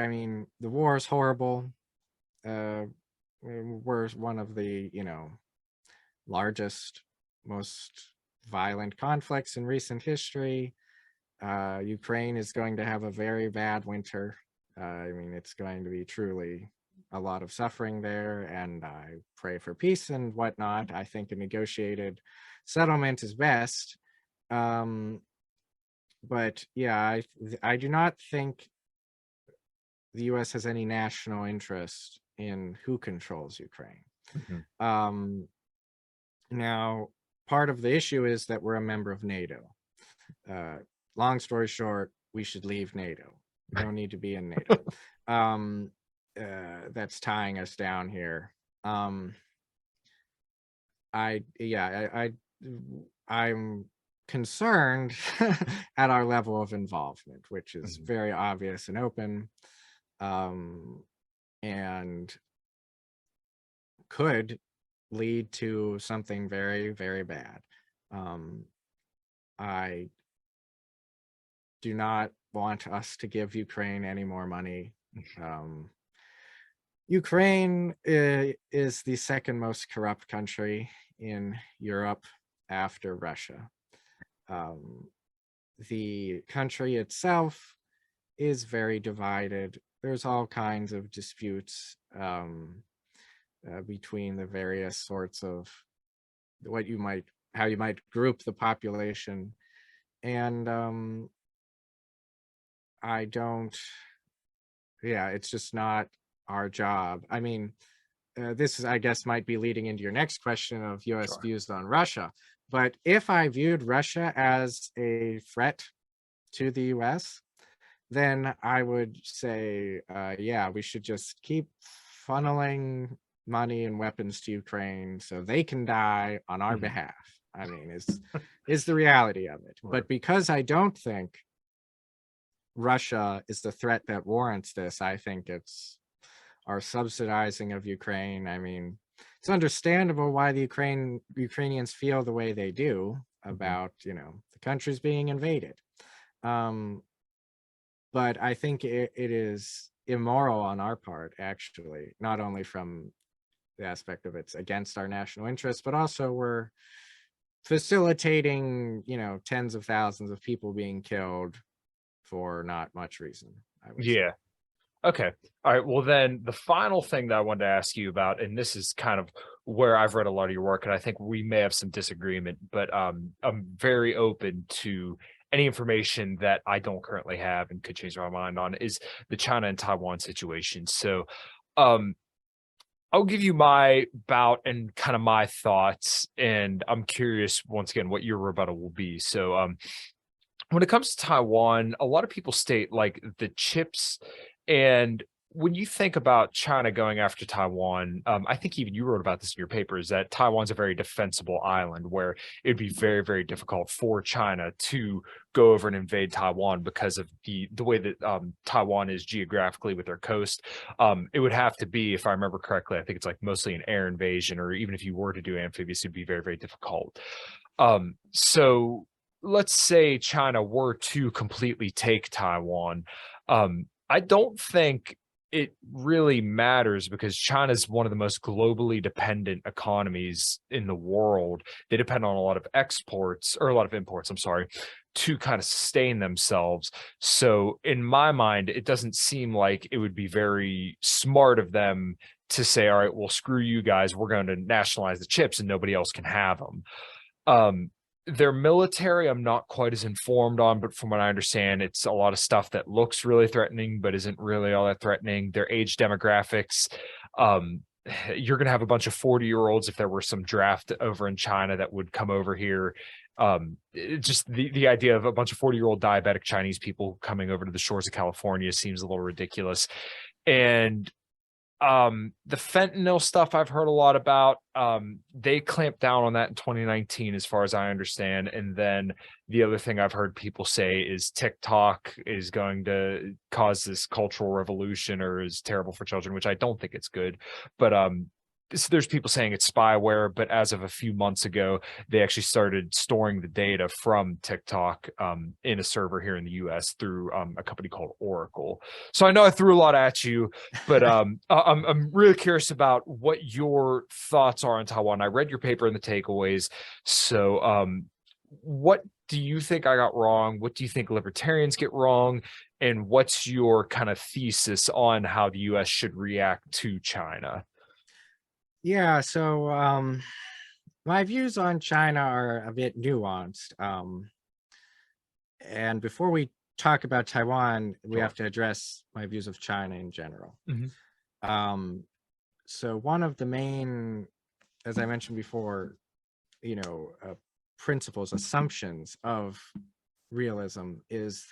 mean, the war is horrible. We're one of the, largest, most violent conflicts in recent history. Ukraine is going to have a very bad winter. I mean, it's going to be truly a lot of suffering there, and I pray for peace and whatnot. I think a negotiated settlement is best. But yeah, I do not think the US has any national interest in who controls Ukraine. Mhm. Now, part of the issue is that we're a member of NATO. Long story short, we should leave NATO. We don't need to be in NATO. That's tying us down here. I'm concerned at our level of involvement, which is very obvious and open, and could lead to something very, very bad. I do not want us to give Ukraine any more money. Ukraine is the second most corrupt country in Europe after Russia. The country itself is very divided. There's all kinds of disputes between the various sorts of how you might group the population. And it's just not our job. I mean, this is, I guess, might be leading into your next question of US views on Russia. But if I viewed Russia as a threat to the US, then I would say, we should just keep funneling money and weapons to Ukraine so they can die on our behalf. I mean, is the reality of it. But because I don't think Russia is the threat that warrants this, I think it's our subsidizing of Ukraine. I mean, it's understandable why the Ukrainians feel the way they do about, the country's being invaded. But I think it is immoral on our part, actually, not only from the aspect of it's against our national interests, but also we're facilitating, tens of thousands of people being killed for not much reason, I would say. Yeah. Okay. All right. Well, then the final thing that I wanted to ask you about, and this is kind of where I've read a lot of your work, and I think we may have some disagreement, but I'm very open to any information that I don't currently have and could change my mind on, is the China and Taiwan situation. So I'll give you my bout and kind of my thoughts, and I'm curious, once again, what your rebuttal will be. So when it comes to Taiwan, a lot of people state like the chips. And when you think about China going after Taiwan, I think even you wrote about this in your papers, that Taiwan's a very defensible island where it'd be very, very difficult for China to go over and invade Taiwan because of the way that Taiwan is geographically with their coast. It would have to be, if I remember correctly, I think it's like mostly an air invasion, or even if you were to do amphibious, it'd be very, very difficult. So let's say China were to completely take Taiwan. I don't think it really matters because China is one of the most globally dependent economies in the world. They depend on a lot of exports, or a lot of imports, I'm sorry, to kind of sustain themselves. So in my mind, it doesn't seem like it would be very smart of them to say, all right, well, screw you guys, we're going to nationalize the chips and nobody else can have them. their military, I'm not quite as informed on, but from what I understand, it's a lot of stuff that looks really threatening, but isn't really all that threatening. Their age demographics, you're going to have a bunch of 40-year-olds if there were some draft over in China that would come over here. Just the idea of a bunch of 40-year-old diabetic Chinese people coming over to the shores of California seems a little ridiculous. And the fentanyl stuff I've heard a lot about, they clamped down on that in 2019 as far as I understand. And then the other thing I've heard people say is TikTok is going to cause this cultural revolution or is terrible for children, which I don't think it's good. But there's people saying it's spyware, but as of a few months ago, they actually started storing the data from TikTok in a server here in the US through a company called Oracle. So I know I threw a lot at you, but I'm really curious about what your thoughts are on Taiwan. I read your paper and the takeaways. So what do you think I got wrong? What do you think libertarians get wrong? And what's your kind of thesis on how the US should react to China? Yeah, so my views on China are a bit nuanced. And before we talk about Taiwan, we have to address my views of China in general. So one of the main, as I mentioned before, principles, assumptions of realism is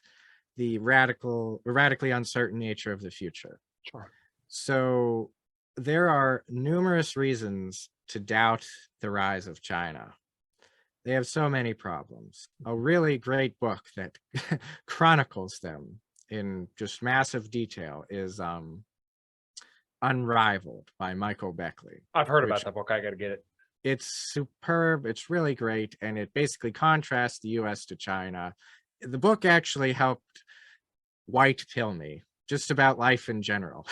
the radically uncertain nature of the future. Sure. So there are numerous reasons to doubt the rise of China. They have so many problems. A really great book that chronicles them in just massive detail is Unrivaled by Michael Beckley. I've heard about that book. I got to get it. It's superb. It's really great. And it basically contrasts the US to China. The book actually helped white pill me just about life in general,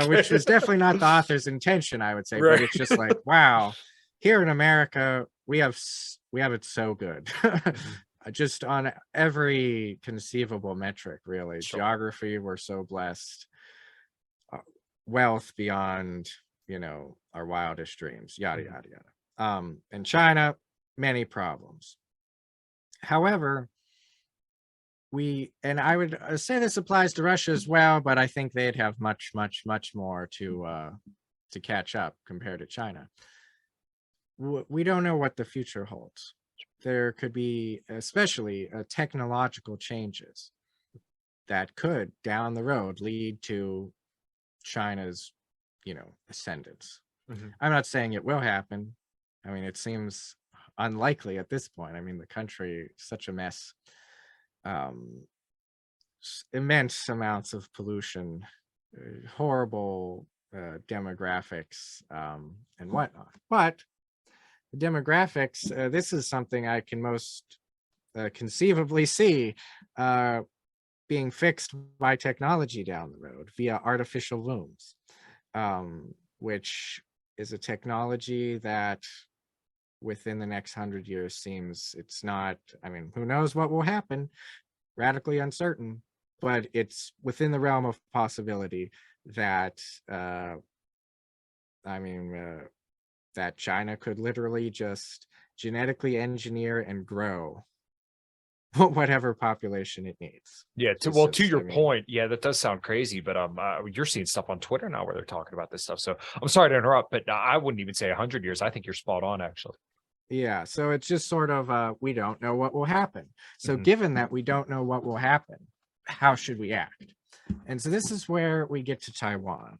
which was definitely not the author's intention, I would say. Right. But it's just like, wow, here in America, we have it so good. Just on every conceivable metric, really. Sure. Geography, we're so blessed. Wealth beyond, our wildest dreams, yada, yada, yada. In China, many problems. However, I would say this applies to Russia as well, but I think they'd have much, much, much more to catch up compared to China. We don't know what the future holds. There could be, especially technological changes that could, down the road, lead to China's, ascendance. I'm not saying it will happen. I mean, it seems unlikely at this point. I mean, the country is such a mess. Immense amounts of pollution, horrible demographics, and whatnot. But the demographics, this is something I can most conceivably see being fixed by technology down the road via artificial wombs, which is a technology that within the next 100 years seems it's not, I mean, who knows what will happen, radically uncertain, but it's within the realm of possibility that, that China could literally just genetically engineer and grow whatever population it needs. Yeah, to your point, yeah, that does sound crazy, but you're seeing stuff on Twitter now where they're talking about this stuff. So I'm sorry to interrupt, but I wouldn't even say 100 years. I think you're spot on, actually. Yeah, so it's just sort of we don't know what will happen. So given that we don't know what will happen, how should we act? And so this is where we get to Taiwan,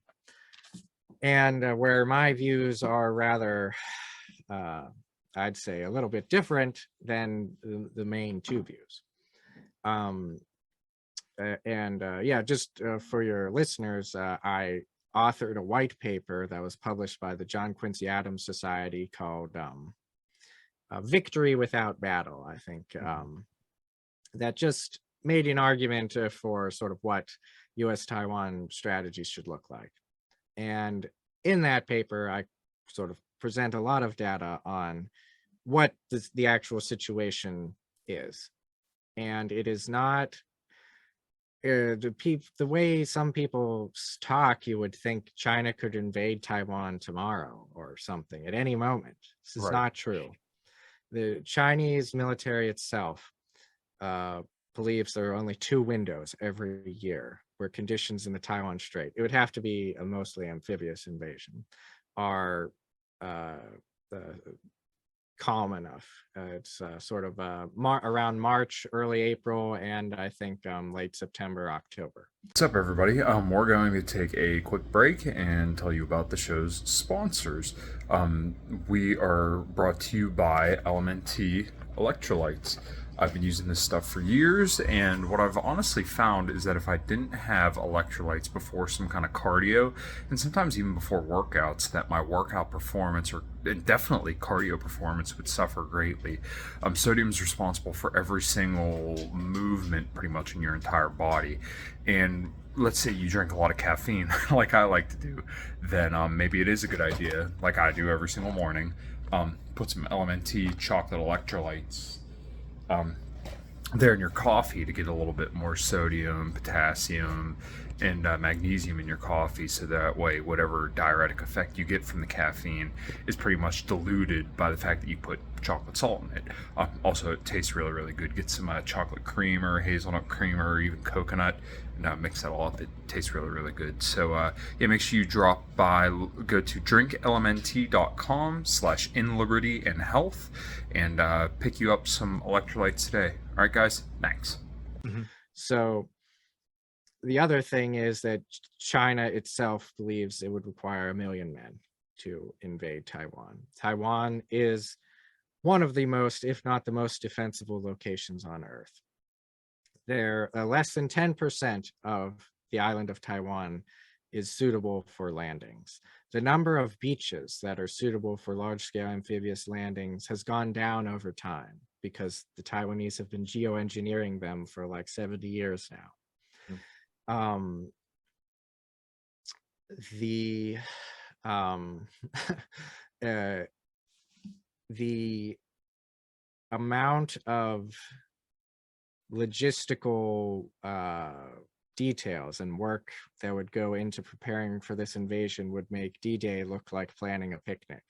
and where my views are rather I'd say a little bit different than the main two views. Yeah, just for your listeners, I authored a white paper that was published by the John Quincy Adams Society called Victory Without Battle, I think, that just made an argument for sort of what US-Taiwan strategies should look like. And in that paper, I sort of present a lot of data on what the actual situation is. And it is not the way some people talk. You would think China could invade Taiwan tomorrow or something at any moment. This is not true. The Chinese military itself believes there are only 2 windows every year where conditions in the Taiwan Strait, it would have to be a mostly amphibious invasion, are calm enough. It's sort of around March, early April, and I think late September, October. What's up, everybody? We're going to take a quick break and tell you about the show's sponsors. We are brought to you by LMNT electrolytes. I've been using this stuff for years, and what I've honestly found is that if I didn't have electrolytes before some kind of cardio, and sometimes even before workouts, that my workout performance, or definitely cardio performance, would suffer greatly. Sodium is responsible for every single movement pretty much in your entire body, and let's say you drink a lot of caffeine like I like to do, then maybe it is a good idea, like I do every single morning, put some LMNT chocolate electrolytes there in your coffee to get a little bit more sodium, potassium, and magnesium in your coffee, so that way whatever diuretic effect you get from the caffeine is pretty much diluted by the fact that you put chocolate salt in it. Also, it tastes really, really good. Get some chocolate cream or hazelnut cream or even coconut, and mix that all up. It tastes really, really good. So yeah, make sure you drop by, go to drinklmnt.com/inlibertyandhealth and pick you up some electrolytes today. All right, guys, thanks. So the other thing is that China itself believes it would require 1 million men to invade Taiwan. Taiwan is one of the most, if not the most, defensible locations on Earth. There, less than 10% of the island of Taiwan is suitable for landings. The number of beaches that are suitable for large-scale amphibious landings has gone down over time because the Taiwanese have been geoengineering them for like 70 years now. The amount of logistical details and work that would go into preparing for this invasion would make D-Day look like planning a picnic.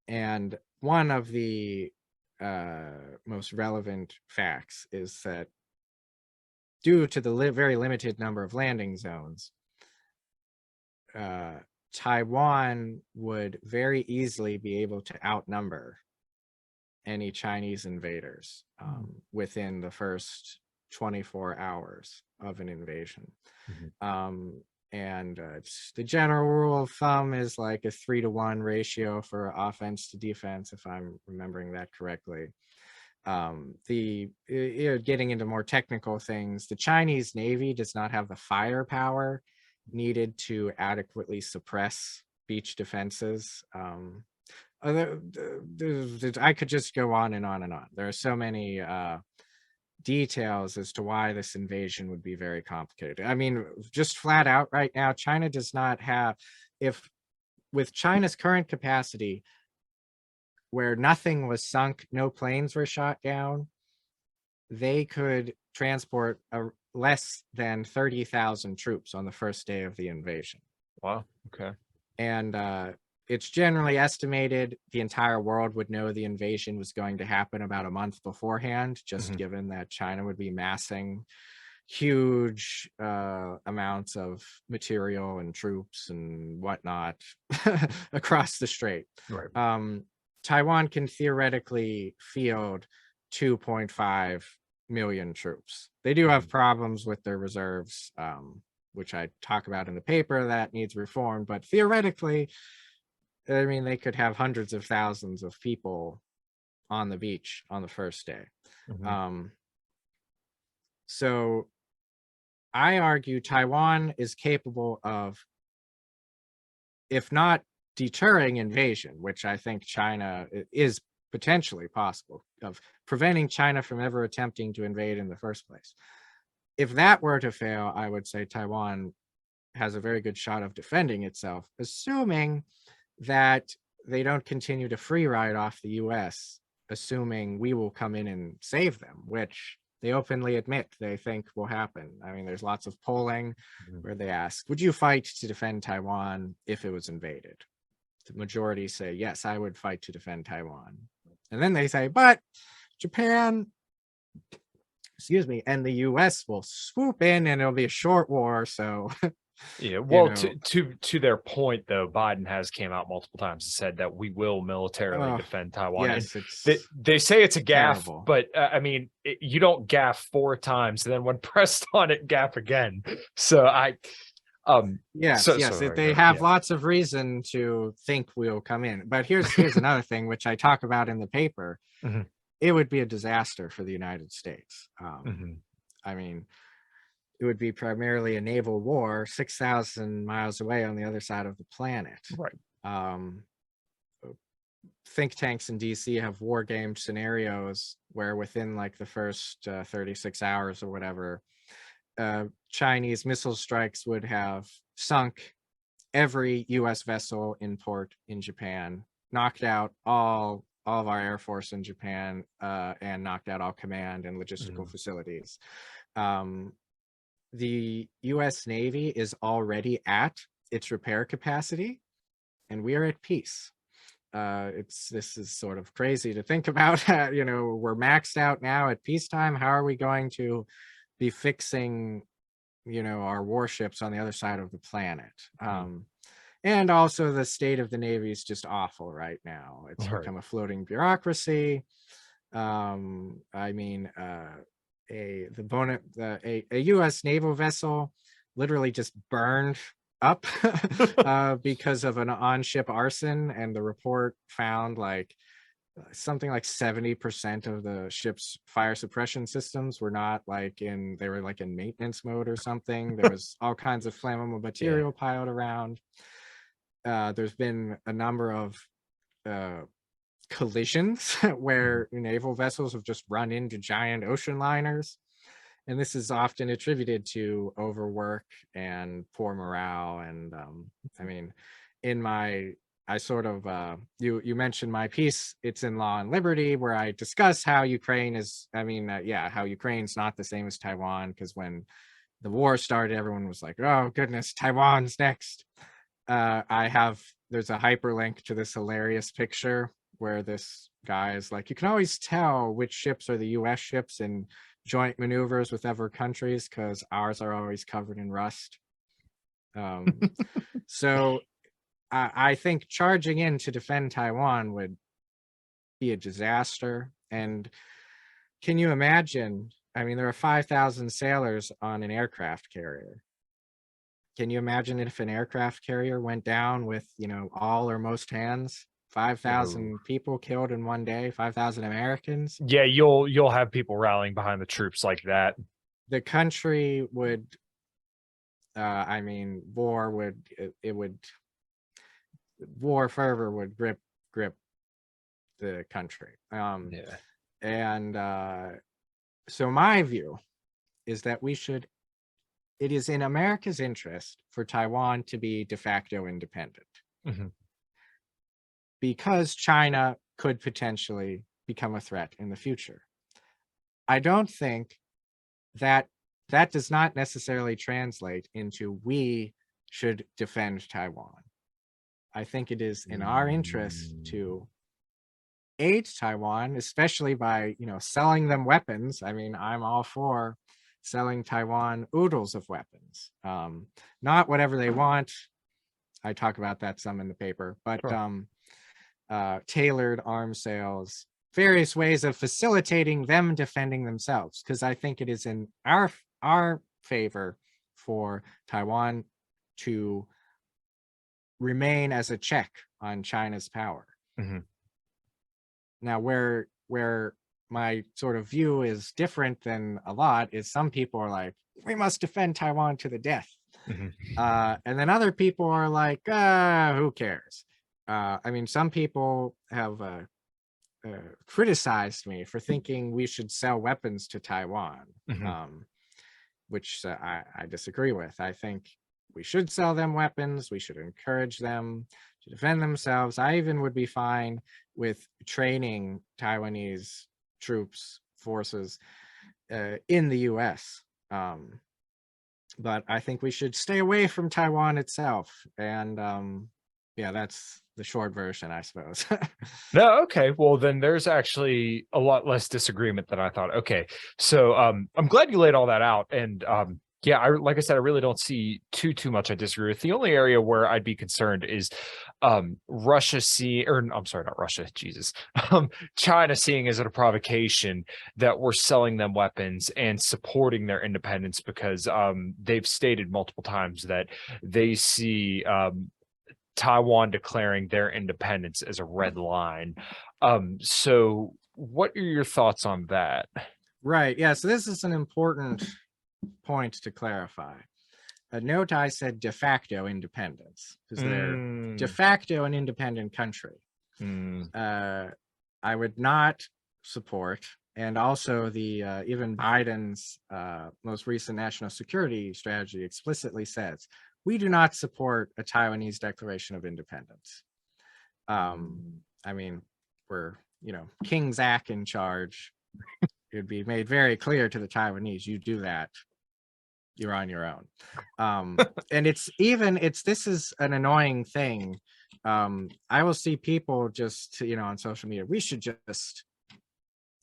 And one of the most relevant facts is that due to the very limited number of landing zones, Taiwan would very easily be able to outnumber any Chinese invaders within the first 24 hours of an invasion. And the general rule of thumb is like a 3-to-1 ratio for offense to defense, if I'm remembering that correctly. Getting into more technical things, the Chinese Navy does not have the firepower needed to adequately suppress beach defenses. I could just go on and on and on. There are so many details as to why this invasion would be very complicated. I mean, just flat out right now, China does not have, with China's current capacity, where nothing was sunk, no planes were shot down, they could transport less than 30,000 troops on the first day of the invasion. Wow. Okay. And it's generally estimated the entire world would know the invasion was going to happen about a month beforehand, just given that China would be massing huge amounts of material and troops and whatnot across the strait. Right. Taiwan can theoretically field 2.5 million troops. They do have problems with their reserves, which I talk about in the paper, that needs reform, but theoretically, I mean, they could have hundreds of thousands of people on the beach on the first day. So I argue Taiwan is capable of, if not deterring invasion, which I think China is potentially possible, of preventing China from ever attempting to invade in the first place. If that were to fail, I would say Taiwan has a very good shot of defending itself, assuming that they don't continue to free ride off the US, assuming we will come in and save them, which they openly admit they think will happen. I mean, there's lots of polling where they ask, would you fight to defend Taiwan if it was invaded? the majority say, yes, I would fight to defend Taiwan. And then they say, but Japan, excuse me, and the US will swoop in and it'll be a short war. So, Yeah, well, know. to their point, though, Biden has came out multiple times and said that we will militarily defend Taiwan. yes, And it's they say it's a gaffe, terrible. but I mean, you don't gaff 4 times, and then when pressed on it, gaff again. So yes, they have lots of reason to think we'll come in. But here's another thing which I talk about in the paper. Mhm. It would be a disaster for the United States. Mhm. I mean, it would be primarily a naval war 6,000 miles away on the other side of the planet. Right. Think tanks in DC have war game scenarios where within like the first 36 hours or whatever, Chinese missile strikes would have sunk every US vessel in port in Japan, knocked out all of our Air Force in Japan, and knocked out all command and logistical facilities. The US Navy is already at its repair capacity, and we are at peace. This is sort of crazy to think about. We're maxed out now at peacetime. How are we going to be fixing, our warships on the other side of the planet? And also the state of the Navy is just awful right now. It's become a floating bureaucracy. A U.S. naval vessel literally just burned up because of an on-ship arson, and the report found like something like 70% of the ship's fire suppression systems were not they were like in maintenance mode or something. There was all kinds of flammable material piled around. There's been a number of collisions where naval vessels have just run into giant ocean liners, and this is often attributed to overwork and poor morale. And you mentioned my piece, it's in Law and Liberty, where I discuss how Ukraine's not the same as Taiwan, because when the war started, everyone was like, oh goodness, Taiwan's next. There's a hyperlink to this hilarious picture where this guy is like, you can always tell which ships are the US ships in joint maneuvers with other countries because ours are always covered in rust. So I think charging in to defend Taiwan would be a disaster. And can you imagine? I mean, there are 5,000 sailors on an aircraft carrier. Can you imagine if an aircraft carrier went down with, all or most hands? 5,000 people killed in one day, 5,000 Americans. Yeah, you'll have people rallying behind the troops like that. The country would, war fervor would grip the country. So my view is that it is in America's interest for Taiwan to be de facto independent. Because China could potentially become a threat in the future. I don't think that does not necessarily translate into we should defend Taiwan. I think it is in our interest to aid Taiwan, especially by, selling them weapons. I mean, I'm all for selling Taiwan oodles of weapons. Not whatever they want. I talk about that some in the paper, but tailored arms sales, various ways of facilitating them defending themselves, because I think it is in our favor for Taiwan to remain as a check on China's power. Now, where my sort of view is different than a lot is some people are like, we must defend Taiwan to the death. And then other people are like, who cares? Some people have criticized me for thinking we should sell weapons to Taiwan, which I disagree with. I think we should sell them weapons. We should encourage them to defend themselves. I even would be fine with training Taiwanese forces in the US. But I think we should stay away from Taiwan itself. And yeah, that's the short version, I suppose. No, okay. Well, then there's actually a lot less disagreement than I thought. Okay. So I'm glad you laid all that out. And yeah, like I said, I really don't see too much I disagree with. The only area where I'd be concerned is Russia I'm sorry, not Russia, Jesus. China seeing as a provocation that we're selling them weapons and supporting their independence because they've stated multiple times that they see Taiwan declaring their independence as a red line. So what are your thoughts on that? Right. Yeah. So this is an important point to clarify. Note I said de facto independence because they're de facto an independent country. I would not support, and also the even Biden's most recent national security strategy explicitly says, we do not support a Taiwanese declaration of independence. I mean, we're, King Zach in charge. It would be made very clear to the Taiwanese, you do that, you're on your own. And this is an annoying thing. I will see people just, on social media, we should just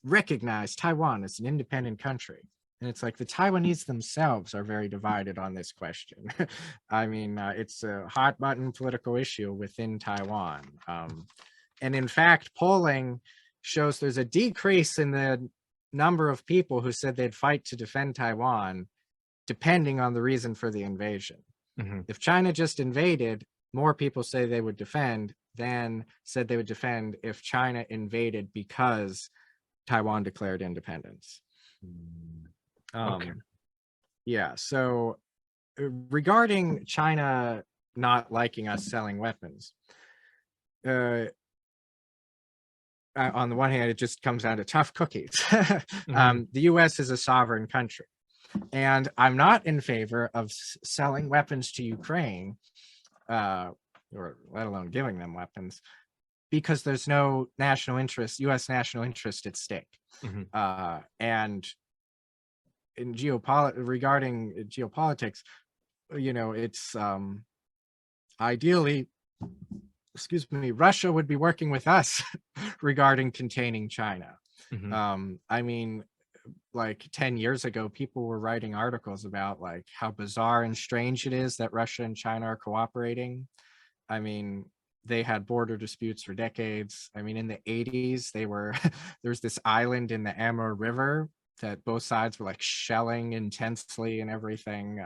recognize Taiwan as an independent country. And it's like the Taiwanese themselves are very divided on this question. I mean, it's a hot button political issue within Taiwan. And in fact, polling shows there's a decrease in the number of people who said they'd fight to defend Taiwan, depending on the reason for the invasion. If China just invaded, more people say they would defend than said they would defend if China invaded because Taiwan declared independence. Okay. Yeah, so regarding China not liking us selling weapons, on the one hand, it just comes down to tough cookies. The US is a sovereign country, and I'm not in favor of selling weapons to Ukraine, or let alone giving them weapons, because there's no national interest, US national interest at stake. And in regarding geopolitics, it's ideally, Russia would be working with us regarding containing China. I mean, like 10 years ago, people were writing articles about like how bizarre and strange it is that Russia and China are cooperating. I mean, they had border disputes for decades. I mean, in the 80s, there's this island in the Amur River that both sides were like shelling intensely and everything.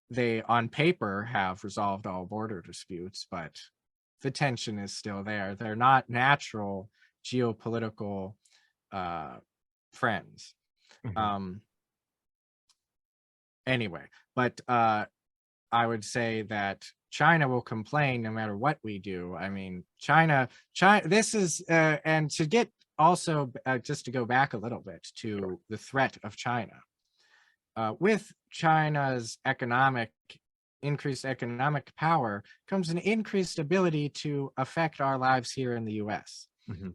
They on paper have resolved all border disputes, but the tension is still there. They're not natural geopolitical friends. Anyway, but I would say that China will complain no matter what we do. I mean, China, this is, and to get also, just to go back a little bit to the threat of China. With China's increased economic power comes an increased ability to affect our lives here in the US.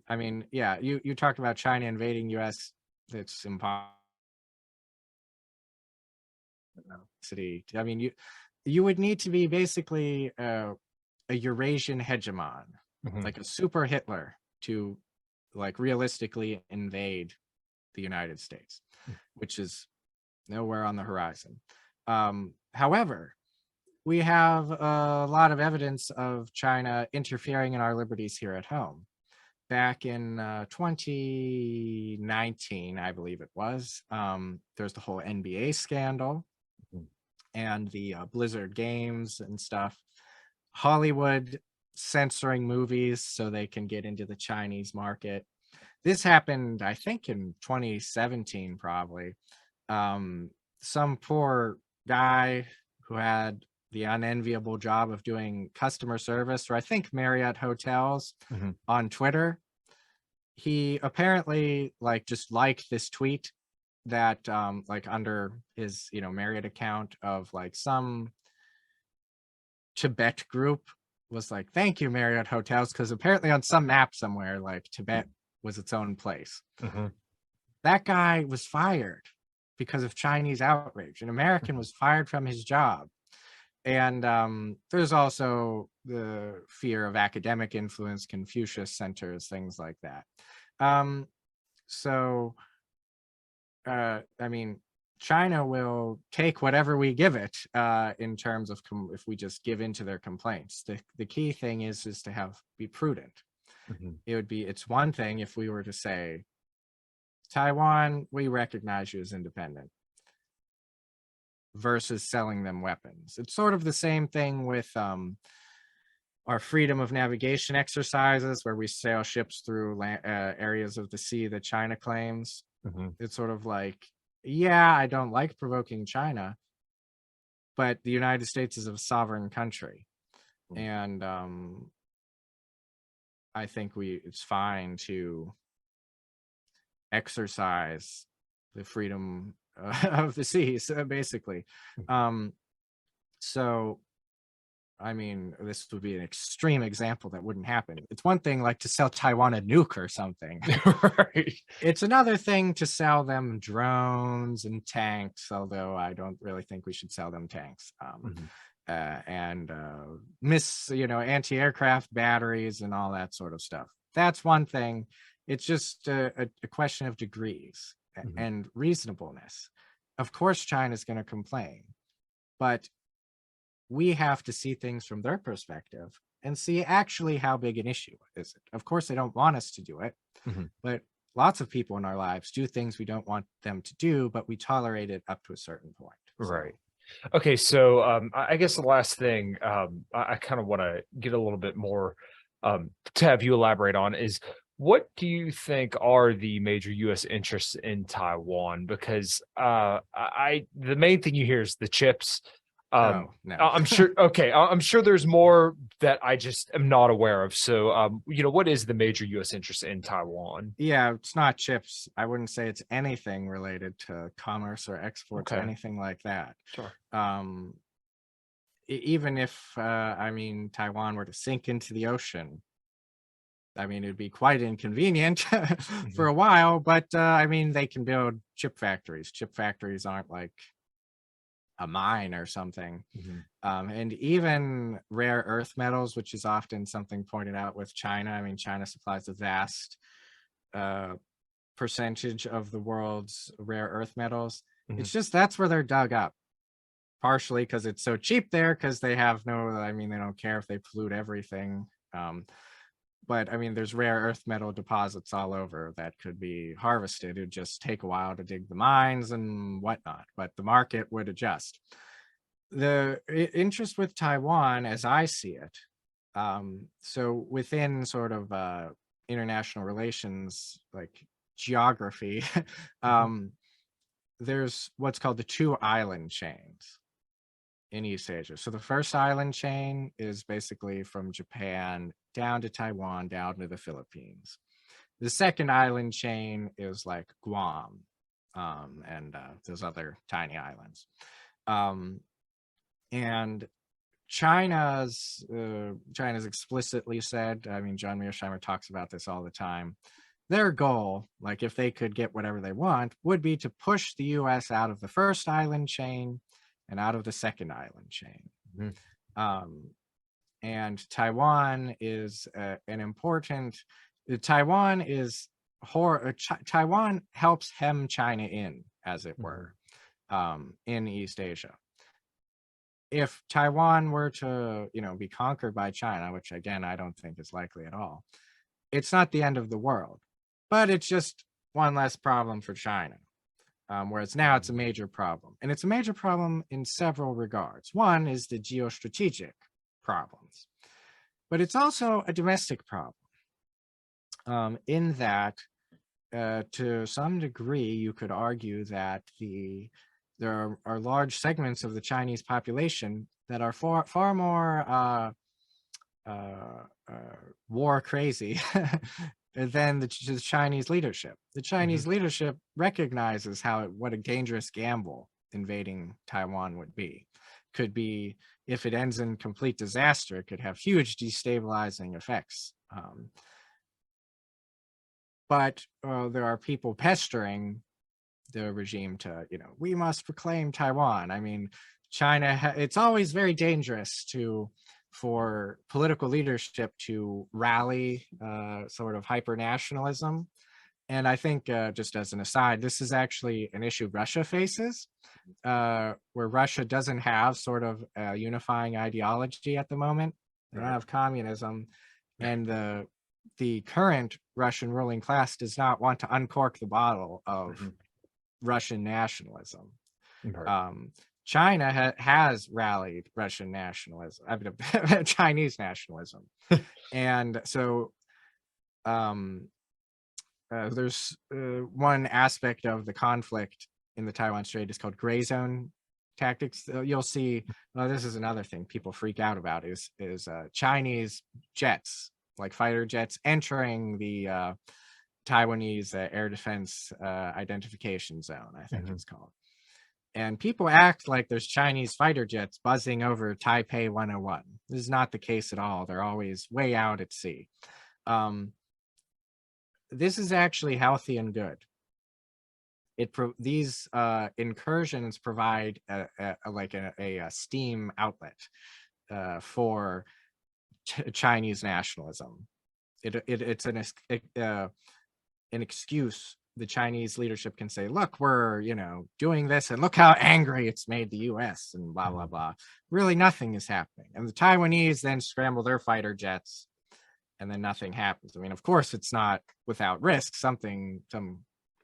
I mean, yeah, you talked about China invading US. That's impossible. I mean, you would need to be basically a Eurasian hegemon, like a super Hitler, to like realistically invade the United States, which is nowhere on the horizon. However, we have a lot of evidence of China interfering in our liberties here at home. Back in 2019, I believe it was, there's the whole NBA scandal and the Blizzard games and stuff. Hollywood censoring movies so they can get into the Chinese market. This happened, I think, in 2017, probably. Some poor guy who had the unenviable job of doing customer service, or I think Marriott hotels, on Twitter. He apparently just liked this tweet that like under his Marriott account of like some Tibet group was like, thank you Marriott hotels, because apparently on some map somewhere like Tibet was its own place. That guy was fired because of Chinese outrage. An American was fired from his job And there's also the fear of academic influence, Confucius centers, things like that. So I mean, China will take whatever we give it in terms of if we just give in to their complaints. The key thing is to be prudent. It's one thing if we were to say, Taiwan, we recognize you as independent, versus selling them weapons. It's sort of the same thing with our freedom of navigation exercises, where we sail ships through areas of the sea that China claims. It's sort of like, yeah, I don't like provoking China, but the United States is a sovereign country. And I think it's fine to exercise the freedom of the seas, basically. So I mean, this would be an extreme example that wouldn't happen. It's one thing like to sell Taiwan a nuke or something. Right. It's another thing to sell them drones and tanks, although I don't really think we should sell them tanks. And anti-aircraft batteries and all that sort of stuff. That's one thing. It's just a question of degrees and reasonableness. Of course, China's going to complain, but we have to see things from their perspective and see actually how big an issue is it. Of course, they don't want us to do it, but lots of people in our lives do things we don't want them to do, but we tolerate it up to a certain point. Right. Okay, so I guess the last thing I kind of want to get a little bit more to have you elaborate on is, what do you think are the major U.S. interests in Taiwan? Because the main thing you hear is the chips. No. I'm sure. Okay, I'm sure there's more that I just am not aware of. So, what is the major U.S. interest in Taiwan? Yeah, it's not chips. I wouldn't say it's anything related to commerce or exports or anything like that. Sure. Even if Taiwan were to sink into the ocean, it'd be quite inconvenient for a while, but they can build chip factories. Chip factories aren't like a mine or something. And even rare earth metals, which is often something pointed out with China. China supplies a vast percentage of the world's rare earth metals. It's just that's where they're dug up, partially because it's so cheap there, because they have they don't care if they pollute everything. But there's rare earth metal deposits all over that could be harvested. It would just take a while to dig the mines and whatnot, but the market would adjust. The interest with Taiwan, as I see it, so within sort of international relations, like geography, there's what's called the two island chains in East Asia. So the first island chain is basically from Japan down to Taiwan, down to the Philippines. The second island chain is like Guam and those other tiny islands. And China's explicitly said, John Mearsheimer talks about this all the time, their goal, like if they could get whatever they want, would be to push the US out of the first island chain and out of the second island chain. And Taiwan is Taiwan helps hem China in, as it were, in East Asia. If Taiwan were to, be conquered by China, which again, I don't think is likely at all, it's not the end of the world, but it's just one less problem for China. Whereas now it's a major problem. And it's a major problem in several regards. One is the geostrategic problems, but it's also a domestic problem in that to some degree, you could argue that there are large segments of the Chinese population that are far more war crazy than the Chinese leadership. The Chinese leadership recognizes what a dangerous gamble invading Taiwan would be. Could be, if it ends in complete disaster, it could have huge destabilizing effects. But there are people pestering the regime to, we must proclaim Taiwan. I mean, China, it's always very dangerous for political leadership to rally sort of hyper nationalism. And I think, just as an aside, this is actually an issue Russia faces, where Russia doesn't have sort of a unifying ideology at the moment. They don't have communism, and the current Russian ruling class does not want to uncork the bottle of Russian nationalism. China has rallied Russian nationalism, I mean, Chinese nationalism. And so there's one aspect of the conflict in the Taiwan Strait is called gray zone tactics. You'll see, this is another thing people freak out about is Chinese jets, like fighter jets, entering the Taiwanese air defense identification zone, I think it's called. And people act like there's Chinese fighter jets buzzing over Taipei 101. This is not the case at all. They're always way out at sea. This is actually healthy and good. These incursions provide a steam outlet for Chinese nationalism. It's an excuse. The Chinese leadership can say, look, we're, doing this, and look how angry it's made the US and blah, blah, blah. Really, nothing is happening. And the Taiwanese then scramble their fighter jets, and then nothing happens. I mean, of course, it's not without risk. Some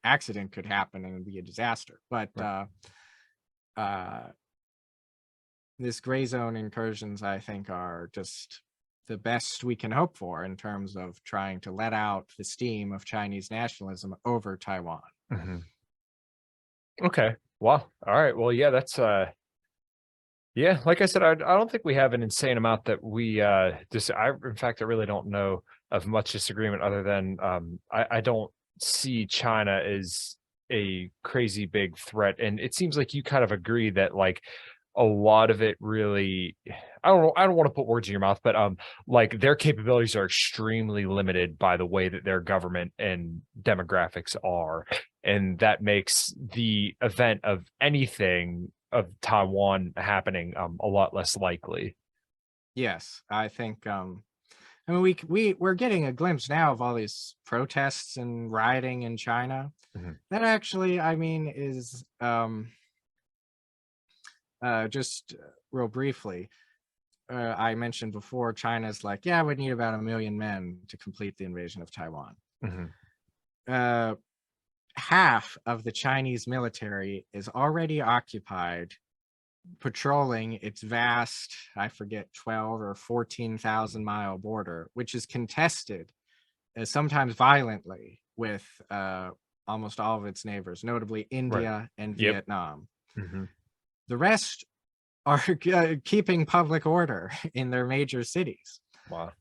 accident could happen and be a disaster. But this gray zone incursions, I think, are just the best we can hope for in terms of trying to let out the steam of Chinese nationalism over Taiwan. Okay. Wow. All right. Well, yeah, that's yeah, like I said, I don't think we have an insane amount that we in fact, I really don't know of much disagreement other than I don't see China as a crazy big threat. And it seems like you kind of agree that like a lot of it really, I don't want to put words in your mouth, but like their capabilities are extremely limited by the way that their government and demographics are. And that makes the event of anything of Taiwan happening a lot less likely. Yes, I think I mean we're getting a glimpse now of all these protests and rioting in China. That actually, I mean, is just real briefly, I mentioned before, China's like, yeah, we need about 1 million men to complete the invasion of Taiwan. Half of the Chinese military is already occupied patrolling its vast, I forget, 12 or 14,000 mile border, which is contested sometimes violently with almost all of its neighbors, notably India and Vietnam. The rest are keeping public order in their major cities. Wow.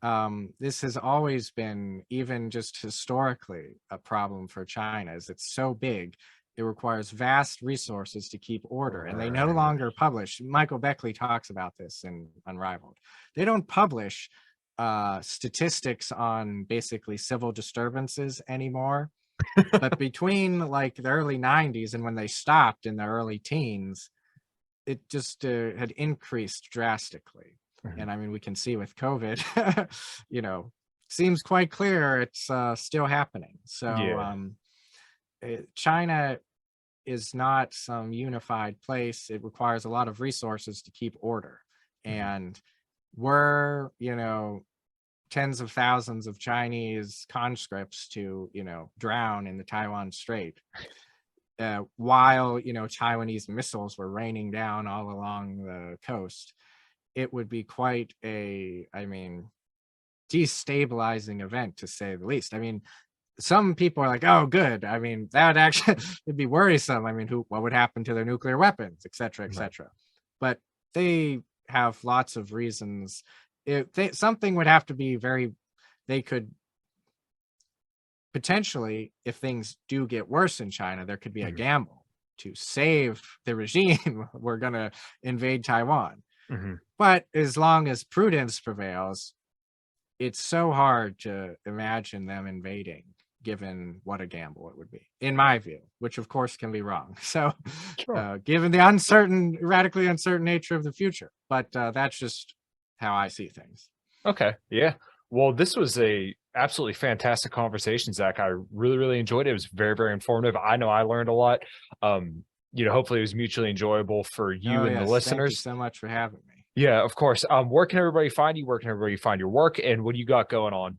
This has always been, even just historically, a problem for China, as it's so big. It requires vast resources to keep order, and they no longer publish. Michael Beckley talks about this in Unrivaled. They don't publish statistics on basically civil disturbances anymore. But between like the early 90s and when they stopped in the early teens, it just had increased drastically. And I mean, we can see with COVID, seems quite clear it's still happening. So China is not some unified place. It requires a lot of resources to keep order. And we're, tens of thousands of Chinese conscripts to, drown in the Taiwan Strait. While, Taiwanese missiles were raining down all along the coast. It would be quite a, destabilizing event, to say the least. I mean, some people are like, oh, good. I mean, that would actually it'd be worrisome. I mean, what would happen to their nuclear weapons, et cetera, et cetera. But they have lots of reasons. Something would have to be they could potentially, if things do get worse in China, there could be a gamble to save the regime. We're going to invade Taiwan. But as long as prudence prevails, it's so hard to imagine them invading given what a gamble it would be, in my view, which of course can be wrong. So Sure. given the radically uncertain nature of the future, but that's just how I see things. Okay. Yeah. Well, this was a absolutely fantastic conversation, Zach. I really, really enjoyed it. It was very, very informative. I know I learned a lot. Hopefully it was mutually enjoyable for you and the Yes, listeners. thank you so much for having me. Yeah, of course. Where can everybody find you? Where can everybody find your work? And what do you got going on?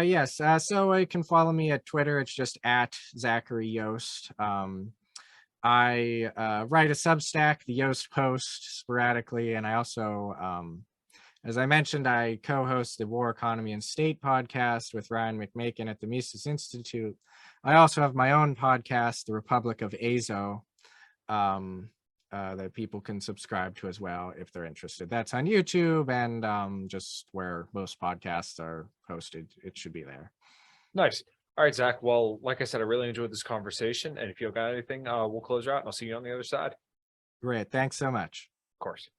Yes, so you can follow me at Twitter. It's just at Zachary Yost. I write a Substack, the Yost Post, sporadically, and I also, as I mentioned, I co-host the War, Economy, and State podcast with Ryan McMakin at the Mises Institute. I also have my own podcast, The Republic of Azo, that people can subscribe to as well if they're interested. That's on YouTube and just where most podcasts are posted. It should be there. Nice. All right, Zach. Well, like I said, I really enjoyed this conversation. And if you've got anything, we'll close her out and I'll see you on the other side. Great. Thanks so much. Of course.